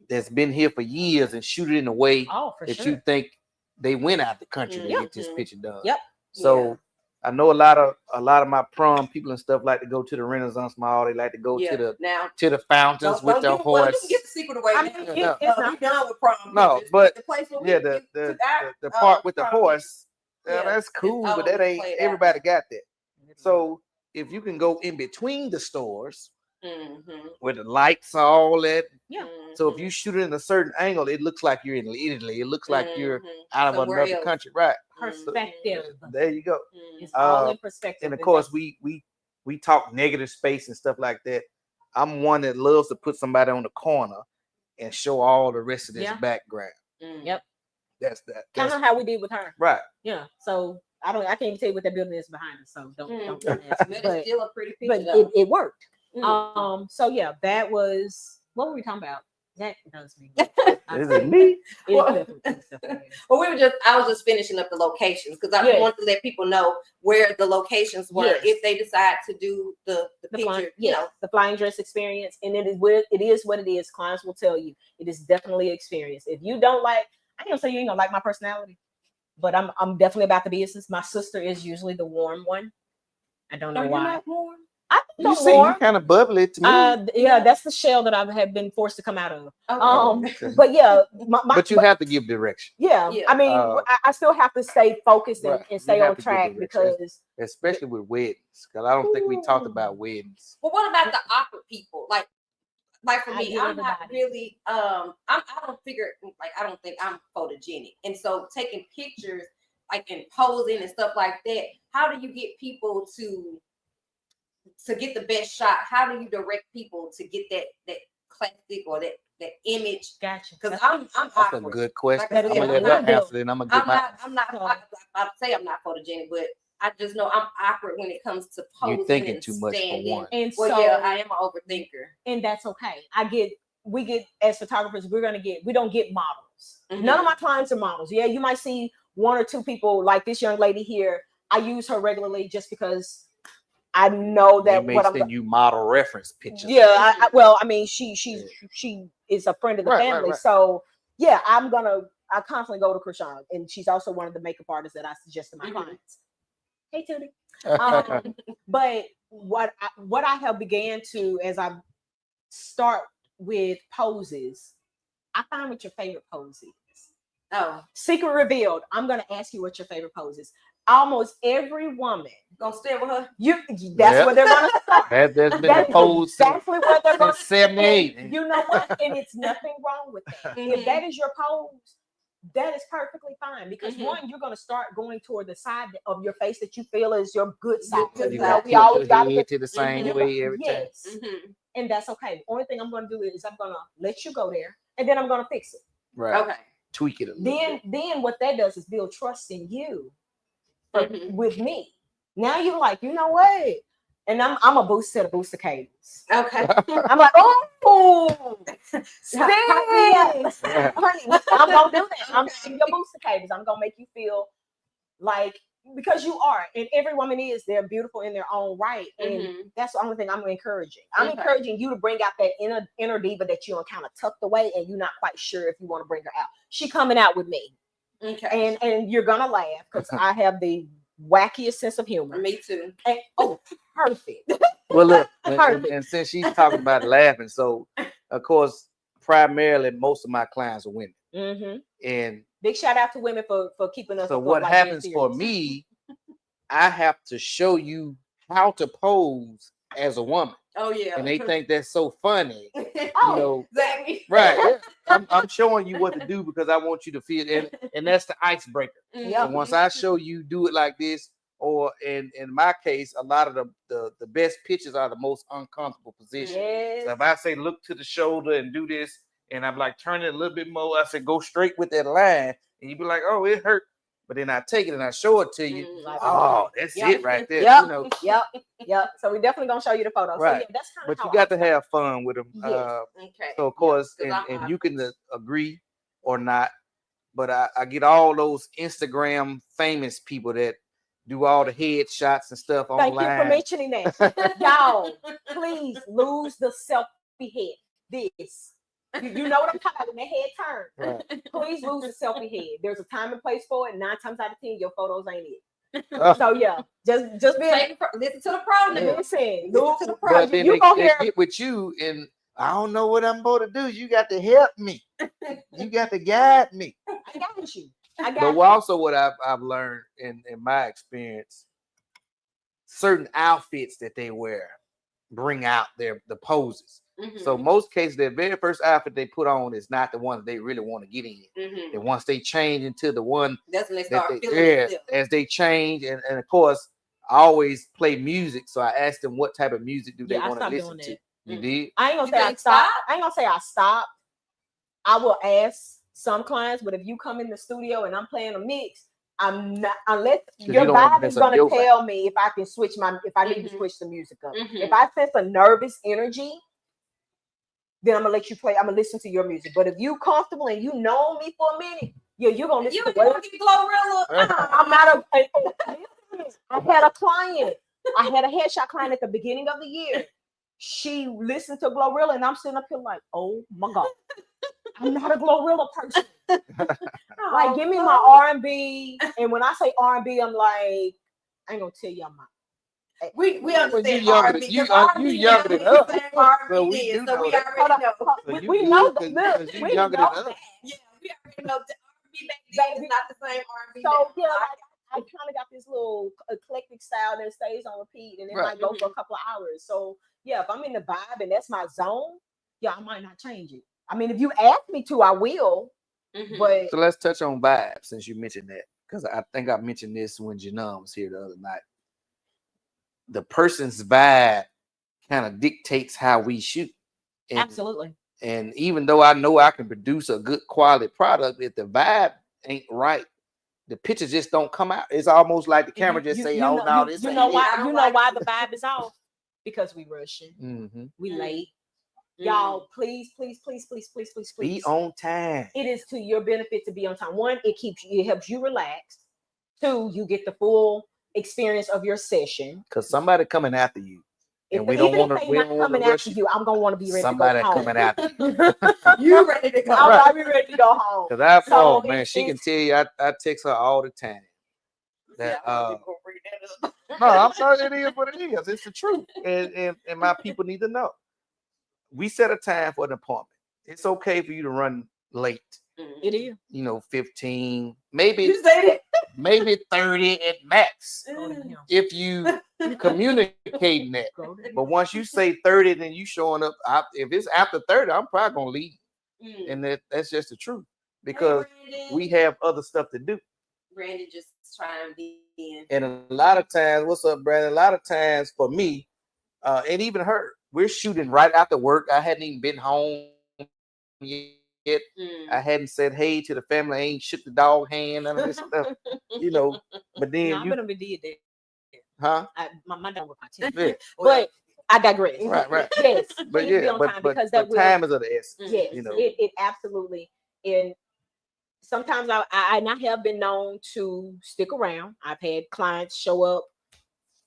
that's been here for years and shoot it in a way that you think they went out the country to get this picture done. Yep. So I know a lot of my prom people and stuff like to go to the Renaissance Mall. They like to go to the fountains with the horse. Don't get the secret away. It's not done with prom. No, but the part with the horse, that's cool, but that ain't everybody got that. So if you can go in between the stores where the lights are all that. Yeah. So if you shoot it in a certain angle, it looks like you're in Italy. It looks like you're out of another country, right? Perspective. So, there you go. It's all in perspective. And of course, we talk negative space and stuff like that. I'm one that loves to put somebody on the corner and show all the rest of this background. Yep. That's kind of how we did with her. Right. Yeah. So I can't even tell you what that building is behind us. So don't ask. But it's still a pretty picture. But it worked. So yeah, that was what were we talking about? That does me. Is it me? Well, I was just finishing up the locations because I want to let people know where the locations were if they decide to do the picture, the flying dress experience. And it is what it is. Clients will tell you it is definitely an experience. If you don't like, I ain't gonna say you ain't gonna like my personality, but I'm definitely about the business. My sister is usually the warm one. I don't know why. You're not warm? I think you seem kind of bubbly to me. Yeah, that's the shell that I have been forced to come out of. But yeah, but you have to give direction. Yeah. I mean, I still have to stay focused and stay on track because, especially with weddings, because I don't think we talked about weddings. Well, what about the awkward people? Like for me, I'm not really. I don't think I'm photogenic, and so taking pictures and posing and stuff like that. How do you get people to get the best shot? How do you direct people to get that classic or that image? Gotcha. Because I'm that's a good question. I'm gonna let her answer it. I'm not photogenic, but I just know I'm awkward when it comes to posing. You're thinking too much for one. And I am an overthinker, and that's okay. We get as photographers, we don't get models. None of my clients are models. Yeah, you might see one or two people like this young lady here. I use her regularly just because I know that what I'm you model reference pictures. Yeah, I mean, she is a friend of the family, right. So yeah, I constantly go to Krishan, and she's also one of the makeup artists that I suggest to my clients. Hey, Tootie. But what I have began to, as I start with poses, I find what your favorite pose is. Oh, secret revealed. I'm going to ask you what your favorite pose is. Almost every woman gonna stay with her. That's where they're gonna start. There's been a pose exactly where they're gonna 78. You know what? And it's nothing wrong with that. If that is your pose, that is perfectly fine because one, you're gonna start going toward the side of your face that you feel is your good side. We always got to get to the same way every time. And that's okay. The only thing I'm gonna do is I'm gonna let you go there, and then I'm gonna fix it. Right. Okay. Tweak it a little. Then what that does is build trust in you. With me. Now you're like, you know what? And I'm a boost to the booster cables. Okay. I'm like, oh, honey, I'm gonna do that. I'm your booster cables. I'm gonna make you feel like, because you are, and every woman is, they're beautiful in their own right. And that's the only thing I'm encouraging. I'm encouraging you to bring out that inner diva that you're kind of tucked away and you're not quite sure if you want to bring her out. She coming out with me. Okay. And you're gonna laugh because I have the wackiest sense of humor. Me too. And, perfect. Well, look, and since she's talking about laughing, so of course, primarily most of my clients are women. Mm-hmm. And big shout out to women for keeping us. So what happens for me, I have to show you how to pose as a woman. Oh yeah. And they think that's so funny. Exactly. Right. I'm showing you what to do because I want you to feel it. And that's the icebreaker. So once I show you do it like this, or in my case, a lot of the best pictures are the most uncomfortable position. Yes. So if I say look to the shoulder and do this, and I'm like turn it a little bit more, I said go straight with that line, and you be like, oh, it hurt. But then I take it and I show it to you. Like, oh, that's it right there. Yep. So we definitely gonna show you the photos. Right. So that's kind of. But you got to have fun with them. Yes. So of course, and you can agree or not. But I get all those Instagram famous people that do all the headshots and stuff online. Thank you for mentioning that. Y'all, please lose the selfie head. This. You know what I'm talking about when the head turns. Right. Please lose the selfie head. There's a time and place for it. 9 times out of 10, your photos ain't it. So yeah, just be listen to the pro. Listen to the pro. But then they get with you, and I don't know what I'm going to do. You got to help me. You got to guide me. I got you. But also what I've learned in my experience, certain outfits that they wear bring out the poses. Mm-hmm. So most cases, their very first outfit they put on is not the one they really want to get in. Mm-hmm. And once they change into the one that's when they start feeling as they change, and of course I always play music. So I asked them what type of music do they want to listen to. You did? I ain't gonna say I stopped. I ain't gonna say I stopped. I will ask some clients, but if you come in the studio and I'm playing a mix, I'm not, unless your vibe is gonna tell me if I can switch if I need to switch the music up. Mm-hmm. If I sense a nervous energy, then I'm gonna let you play. I'm gonna listen to your music. But if you comfortable and you know me for a minute, you're gonna listen to what? I'm not I had a client. I had a headshot client at the beginning of the year. She listened to Glorilla, and I'm sitting up here like, oh my God, I'm not a Glorilla person. Like, give me my R&B. And when I say R&B, I'm like, I ain't gonna tell you I'm not. We understand R&B. You younger than us. So we do know that. We know that. You younger than us. Yeah, we already know that R&B back then is not the same R&B. So yeah, I kind of got this little eclectic style that stays on repeat, and it might go for a couple of hours. So yeah, if I'm in the vibe and that's my zone, yeah, I might not change it. I mean, if you ask me to, I will. Mm-hmm. But so let's touch on vibes since you mentioned that, because I think I mentioned this when Janelle was here the other night. The person's vibe kind of dictates how we shoot. And, absolutely. And even though I know I can produce a good quality product, if the vibe ain't right, the pictures just don't come out. It's almost like the camera just say, "Oh no, this." You know why? You know why the vibe is off? Because we rushing. Mm-hmm. We late. Y'all, please be on time. It is to your benefit to be on time. 1, it helps you relax. 2, you get the full experience of your session. Because somebody coming after you. And we don't want to. We don't coming after you. I'm gonna want to be ready somebody to go home. Coming after you. You ready to go? I'll be ready to go home. Because man, she can tell you. I text her all the time. That no, I'm sorry. It is what it is. It's the truth, and my people need to know. We set a time for an appointment. It's okay for you to run late. It is. 15, maybe. You said it. Maybe 30 at max. If you communicating that. But once you say 30, then you showing up. If it's after 30, I'm probably gonna leave. And that's just the truth. Because we have other stuff to do. Brandon just trying to be in. And a lot of times, what's up, Brandon? A lot of times for me, and even her, we're shooting right after work. I hadn't even been home yet. I hadn't said hey to the family. I ain't shook the dog hand, none of this stuff, But then I better be did that. Huh? My dog was my team. But I digress. Right. Yes. But because that time is of the essence. Yes. It absolutely. And sometimes I have been known to stick around. I've had clients show up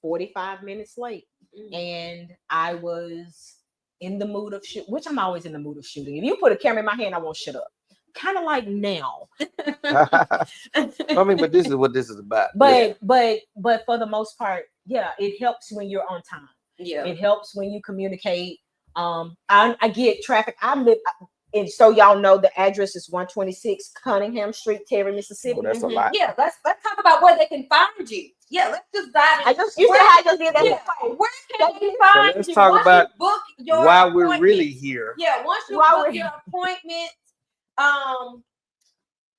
45 minutes late, and I was in the mood of shoot, which I'm always in the mood of shooting. If you put a camera in my hand, I won't shut up. Kind of like now. I mean, but this is what this is about. But for the most part, yeah, it helps when you're on time. Yeah. It helps when you communicate. I get traffic. And so y'all know the address is 126 Cunningham Street, Terry, Mississippi. Oh, that's a lot. Yeah, let's talk about where they can find you. Yeah, let's just dive in. You said how I just did that. Yeah. Where can they find let's you? talk Once about you book your why we're appointment. really here. Yeah, once you Why book we're- your appointment,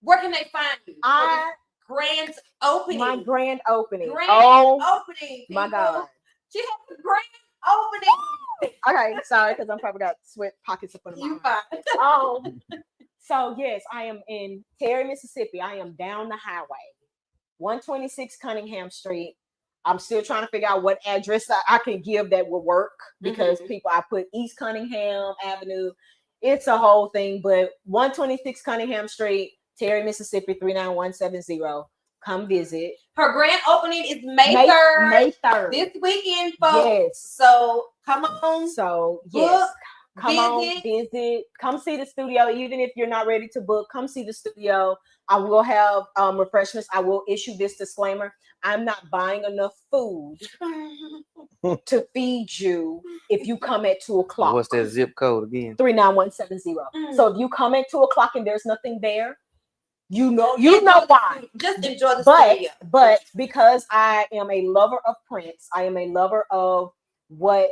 where can they find you? Grand opening. My grand opening. Grand opening. My people. God. She has a grand opening. Okay, sorry, because I'm probably got sweat pockets up on You my fine. So yes, I am in Terry, Mississippi. I am down the highway, 126 Cunningham Street. I'm still trying to figure out what address I can give that will work because I put East Cunningham Avenue. It's a whole thing, but 126 Cunningham Street, Terry, Mississippi, 39170. Come visit. Her grand opening is May 3rd. May 3rd. This weekend, folks. Yes. So come on. So book, yes. Come visit. on, visit. Come see the studio. Even if you're not ready to book, come see the studio. I will have refreshments. I will issue this disclaimer. I'm not buying enough food to feed you if you come at 2:00. What's that zip code again? 39170. So if you come at 2:00 and there's nothing there, you know why. Just enjoy the studio. But because I am a lover of prints, I am a lover of what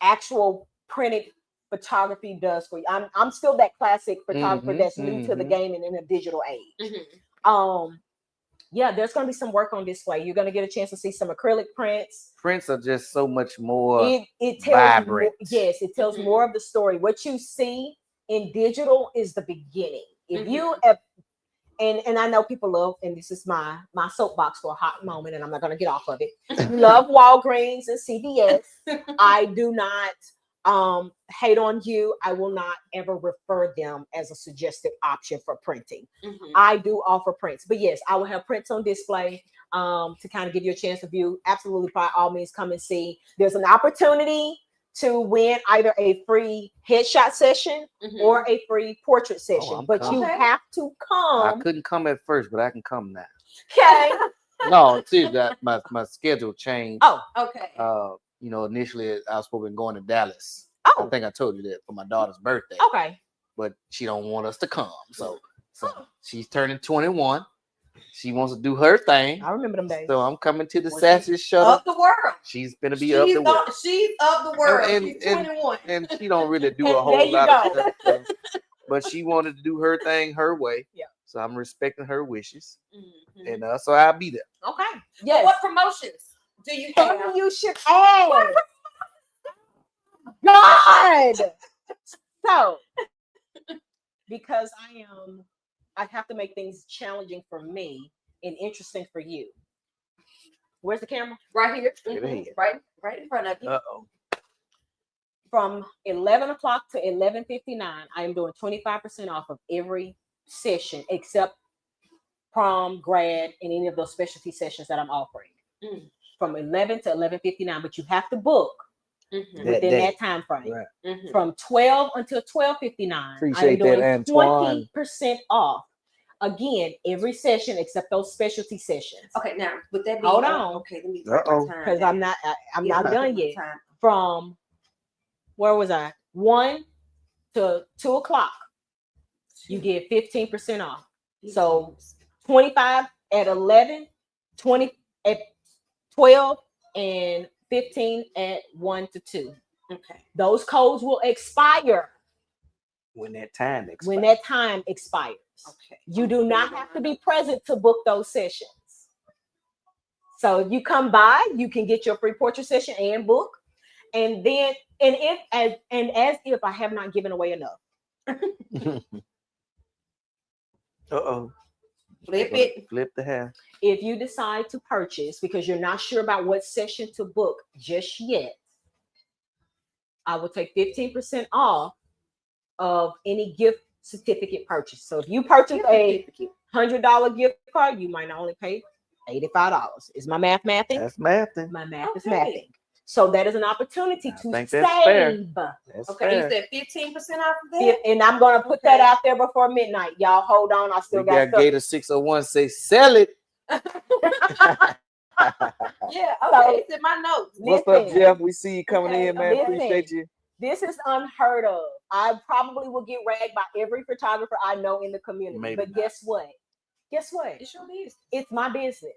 actual printed photography does for you. I'm still that classic photographer that's new to the game and in a digital age. Yeah, there's going to be some work on display. You're going to get a chance to see some acrylic prints. Prints are just so much more it tells vibrant. Yes, it tells more of the story. What you see in digital is the beginning. If you have, and I know people love, and this is my soapbox for a hot moment, and I'm not going to get off of it. Love Walgreens and CVS. I do not hate on you. I will not ever refer them as a suggested option for printing. I do offer prints, but yes, I will have prints on display to kind of give you a chance to view. Absolutely, by all means, come and see. There's an opportunity to win either a free headshot session or a free portrait session, but you have to come. I couldn't come at first, but I can come now. Okay. No, see that my schedule changed. Oh, okay. Initially I was supposed to be going to Dallas. Oh. I think I told you that for my daughter's birthday. Okay. But she don't want us to come. So she's turning 21. She wants to do her thing. I remember them days. So I'm coming to the Sassy Shutters. Of the world. She's gonna be of the world. She's of the world. She's 21. And she don't really do a whole lot of stuff. But she wanted to do her thing her way. Yeah. So I'm respecting her wishes. And so I'll be there. Okay. Yeah. What promotions do you have? You should add. God. So, because I have to make things challenging for me and interesting for you. Where's the camera? Right here. Right in front of you. From 11 o'clock to 11:59, I am doing 25% off of every session except prom, grad, and any of those specialty sessions that I'm offering. From 11 to 11:59, but you have to book within that time frame. Right. From 12 until 12:59, I'm doing 20% off. Again, every session except those specialty sessions. Okay, now with that being hold on. Okay, let me take my time. Because I'm not done yet. From where was I? 1 to 2 o'clock. You get 15% off. So 25 at 11, 20 at 12, and 15 at 1 to 2. Okay. Those codes will expire when that time expires. Okay. You do not have to be present to book those sessions. So if you come by, you can get your free portrait session and book. And then, as if I have not given away enough. Flip the hair. If you decide to purchase because you're not sure about what session to book just yet, I will take 15% off of any gift certificate purchase. So if you purchase a $100 gift card, you might only pay $85. Is my math mathing? That's mathing. My math is mathing. So that is an opportunity to save. That's okay, you said 15% off of that? And I'm going to put that out there before midnight. Y'all hold on. I still got Gator 601 say sell it. Yeah, So, okay, it's in my notes. What's up, listen, Jeff? We see you coming Okay, in, man. listen. Appreciate you. This is unheard of. I probably will get ragged by every photographer I know in the community. Maybe but not. guess what? Guess what? It's your business. It's my business.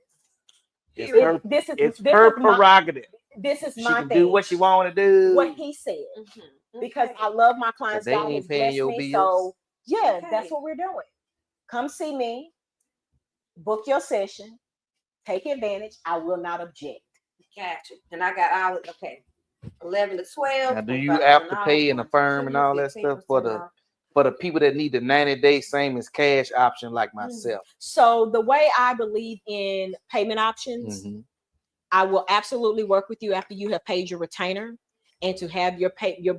It's Period. her, This is it's this her is my prerogative. this is She my can thing. do what she want to do. What he said. Mhm. Because Okay. I love my clients. they God ain't has paying blessed your me. bills. So yeah, Okay. that's what we're doing. Come see me, book your session, take advantage. I will not object. Gotcha. And I got all okay. 11 to 12. Now, do you $25 afterpay and affirm and all that stuff for the people that need the 90-day same as cash option like myself? So the way I believe in payment options, I will absolutely work with you after you have paid your retainer and to have your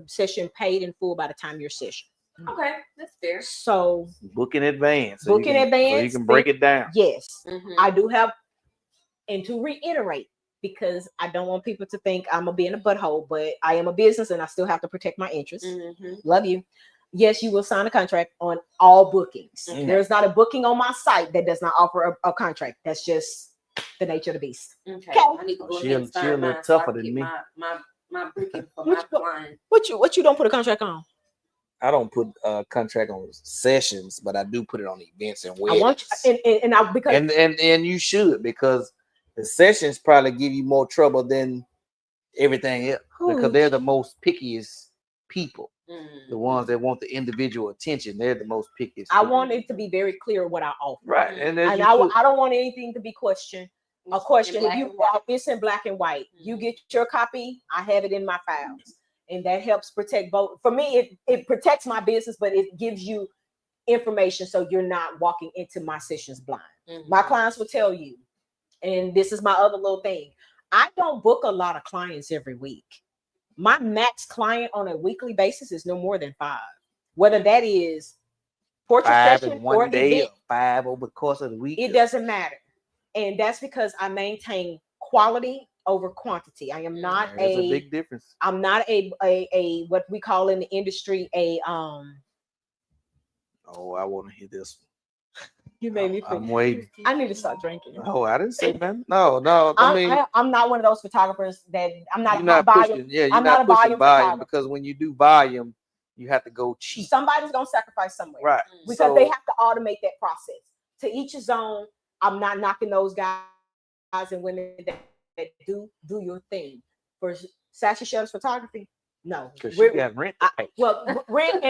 session paid in full by the time your session. Okay, that's fair. So book in advance. Book in advance. So you can break it down. Yes, Mhm. I do have, and to reiterate, because I don't want people to think I'm gonna be in a butthole, but I am a business and I still have to protect my interests. Love you. Yes, you will sign a contract on all bookings. Okay. There's not a booking on my site that does not offer a contract. That's just the nature of the beast. Okay. Okay. I need to go She ahead and a sign little mine so I tougher can than get me. my booking for What my you- client. What you don't put a contract on? I don't put a contract on sessions, but I do put it on events and I weddings. want you, and I because and you should, because the sessions probably give you more trouble than everything else, because they're the most pickiest people. The ones that want the individual attention, they're the most pickiest. I people. want it to be very clear what I offer. Right, and I don't want anything to be questioned. A question. If you it's in black and white, you get your copy. I have it in my files, and that helps protect both. For me, it protects my business, but it gives you information so you're not walking into my sessions blind. My clients will tell you, and this is my other little thing. I don't book a lot of clients every week. My max client on a weekly basis is no more than 5. Whether that is portrait 5 session in one or day, event, or 5 over the course of the week. it doesn't matter. And that's because I maintain quality over quantity. I am not There's a big difference. I'm not a what we call in the industry a Oh, I want to hear this one. You made me I'm waiting. I need to start drinking. Oh, I didn't say nothing. No. I'm not one of those photographers that I'm not. You're not pushing. Yeah, you're I'm not not a pushing volume, photographer. because when you do volume, you have to go cheap. Somebody's gonna sacrifice somewhere, Right? Because they have to automate that process. To each his own. I'm not knocking those guys and women that do your thing. For Sassy Shutters Photography, no, Because you got rent to pay. Rent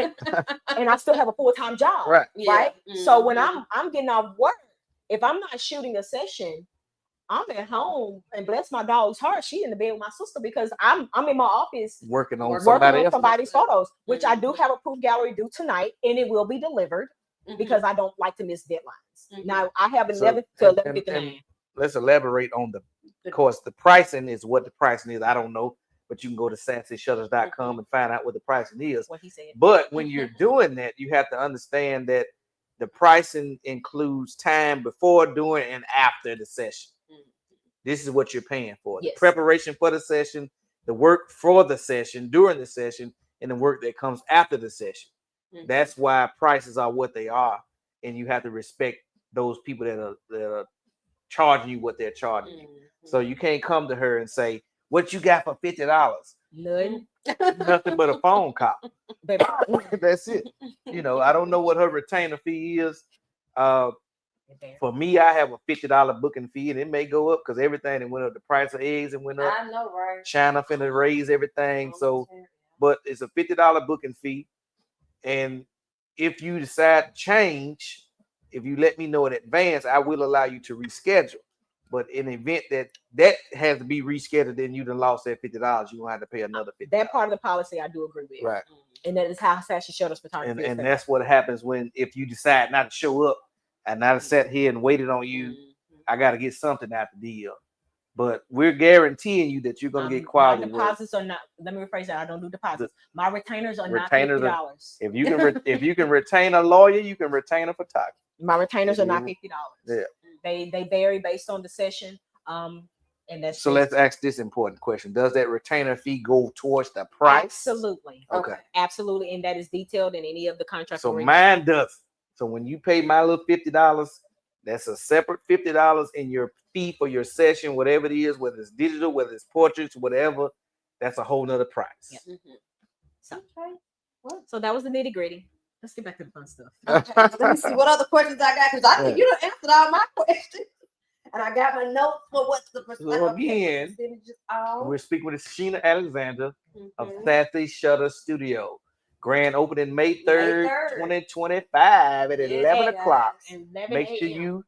and I still have a full-time job, Right? Right. So when I'm getting off work, if I'm not shooting a session, I'm at home, and bless my dog's heart, she in the bed with my sister, because I'm in my office Working on somebody's photos, which I do have a proof gallery due tonight, and it will be delivered because I don't like to miss deadlines. Now I have 11 to 11:59. Let's elaborate on of course, the pricing is what the pricing is. I don't know, but you can go to sassyshutters.com and find out what the pricing is. What he said. But when you're doing that, you have to understand that the pricing includes time before, during, and after the session. This is what you're paying for. Yes. The preparation for the session, the work for the session, during the session, and the work that comes after the session. That's why prices are what they are. And you have to respect those people that are charging you what they're charging you. So you can't come to her and say, what you got for $50? None. Nothing but a phone call. Baby. That's it. I don't know what her retainer fee is. For me, I have a $50 booking fee, and it may go up because everything that went up. The price of eggs and went up. I know, right? China finna raise everything. So, but it's a $50 booking fee. And if you decide to change, if you let me know in advance, I will allow you to reschedule. But in the event that has to be rescheduled, then you done lost that $50. You gonna have to pay another $50. That part of the policy I do agree with. Right. And that is how Sassy Shutters Photography. And that's what happens if you decide not to show up and not to sit here and waited on you. I got to get something out the deal. But we're guaranteeing you that you're gonna get quality. My deposits are not. Let me rephrase that. I don't do deposits. My retainers are not Retainers $50. If you can retain a lawyer, you can retain a photographer. My retainers are not $50. Yeah. They vary based on the session. And that's So let's ask this important question: does that retainer fee go towards the price? Absolutely. Okay. Absolutely, and that is detailed in any of the contracts. So mine does. So when you pay my little $50, That's a separate $50 in your fee for your session, whatever it is, whether it's digital, whether it's portraits, whatever. That's a whole nother price. Yep. So that was the nitty gritty. Let's get back to the fun stuff. Okay, let me see what other questions I got, because I think you done answered all my questions. And I got my notes for what's the So again, we're speaking with Sheena Alexander of Sassy Shutters Studio. Grand opening May 3rd, 2025 at 11 o'clock. Make sure you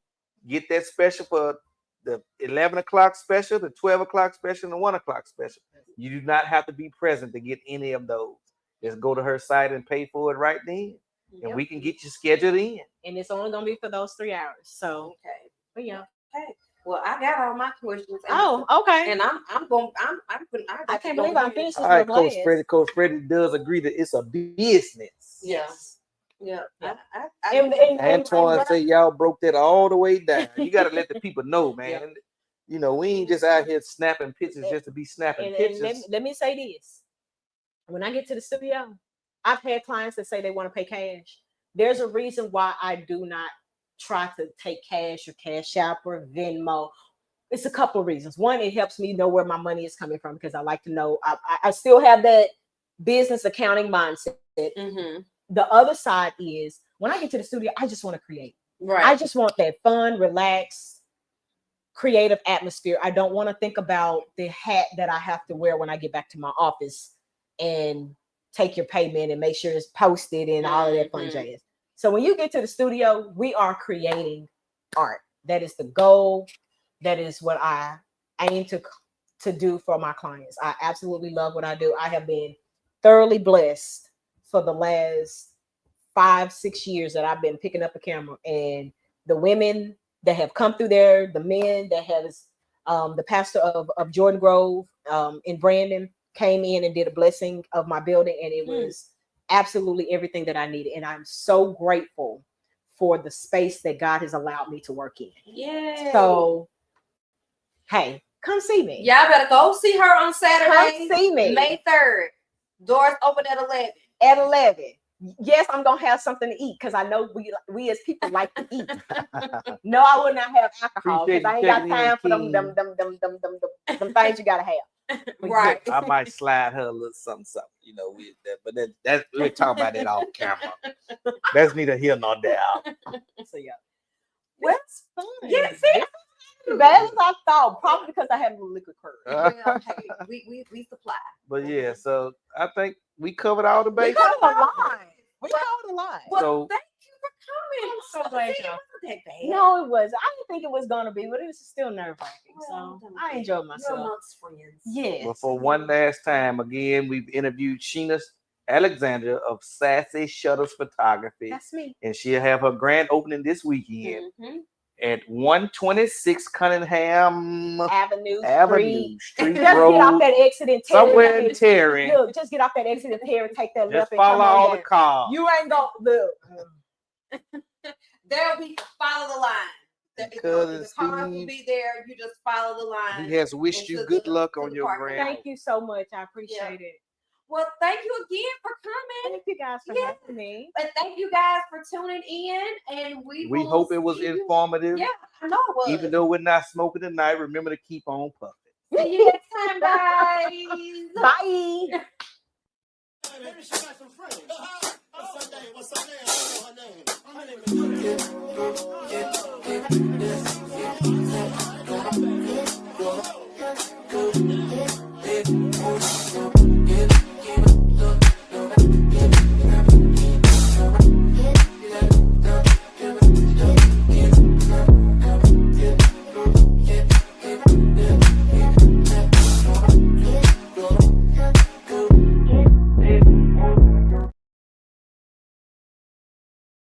get that special for the 11 o'clock special, the 12 o'clock special, and the 1 o'clock special. You do not have to be present to get any of those. Just go to her site and pay for it right then. And we can get you scheduled in. And it's only going to be for those 3 hours. So, but yeah. Okay. Well, I got all my questions. Oh, okay. And I can't believe I'm finished with all right, my Coach Freddie does agree that it's a business. Yes. Yeah. Antoine say y'all broke that all the way down. You got to let the people know, man. Yeah. You know, we ain't just out here snapping pictures just to be snapping pictures. And let me say this. When I get to the studio, I've had clients that say they want to pay cash. There's a reason why I do not try to take cash or Cash App or Venmo. It's a couple of reasons. One, it helps me know where my money is coming from, because I like to know. I still have that business accounting mindset. The other side is when I get to the studio, I just want to create. Right. I just want that fun, relaxed, creative atmosphere. I don't want to think about the hat that I have to wear when I get back to my office and take your payment and make sure it's posted and all of that fun jazz. So when you get to the studio, we are creating art. That is the goal. That is what I aim to do for my clients. I absolutely love what I do. I have been thoroughly blessed for the last 5-6 years that I've been picking up a camera, and the women that have come through there, the men that has, the pastor of Jordan Grove in Brandon came in and did a blessing of my building, and it was absolutely everything that I needed. And I'm so grateful for the space that God has allowed me to work in. Yeah. So, hey, come see me. Y'all better go see her on Saturday. Come see me. May 3rd. Doors open at 11. At 11. Yes, I'm gonna have something to eat, because I know we as people like to eat. No, I would not have alcohol, because I ain't got time for them things you gotta have. Right. I might slide her a little something, you know, with that. But that's we'll talk about that off camera. That's neither here nor there. So yeah. Well, it's fun. Yes, bad as I thought, probably because I have a liquid courage. Well, hey, we supply. But yeah, so I think we covered all the bases. We covered a lot. Well, So thank you for coming. I'm so glad y'all. That bad. No, it was. I didn't think it was gonna be, but it was still nerve-wracking. So I enjoyed myself. You're amongst friends. Yes. Well, for one last time, again, we've interviewed Sheena Alexander of Sassy Shutters Photography. That's me. And she'll have her grand opening this weekend at 126 Cunningham Avenue Street Just Road. get off that exit and somewhere in Terry. Look, just get off that exit and Terry, take that left. Just follow all the cars. You ain't gonna look. There'll be follow the line. The cars will be there. You just follow the line. He has wished you good luck on your grand. Thank you so much. I appreciate it. Well, thank you again for coming. Thank you guys for having me. And thank you guys for tuning in. And we hope it was informative. Yeah, I know it was. Even though we're not smoking tonight, remember to keep on puffing. See you next time, guys. Bye. Maybe she got some friends. What's her name? I don't know her name. Her name is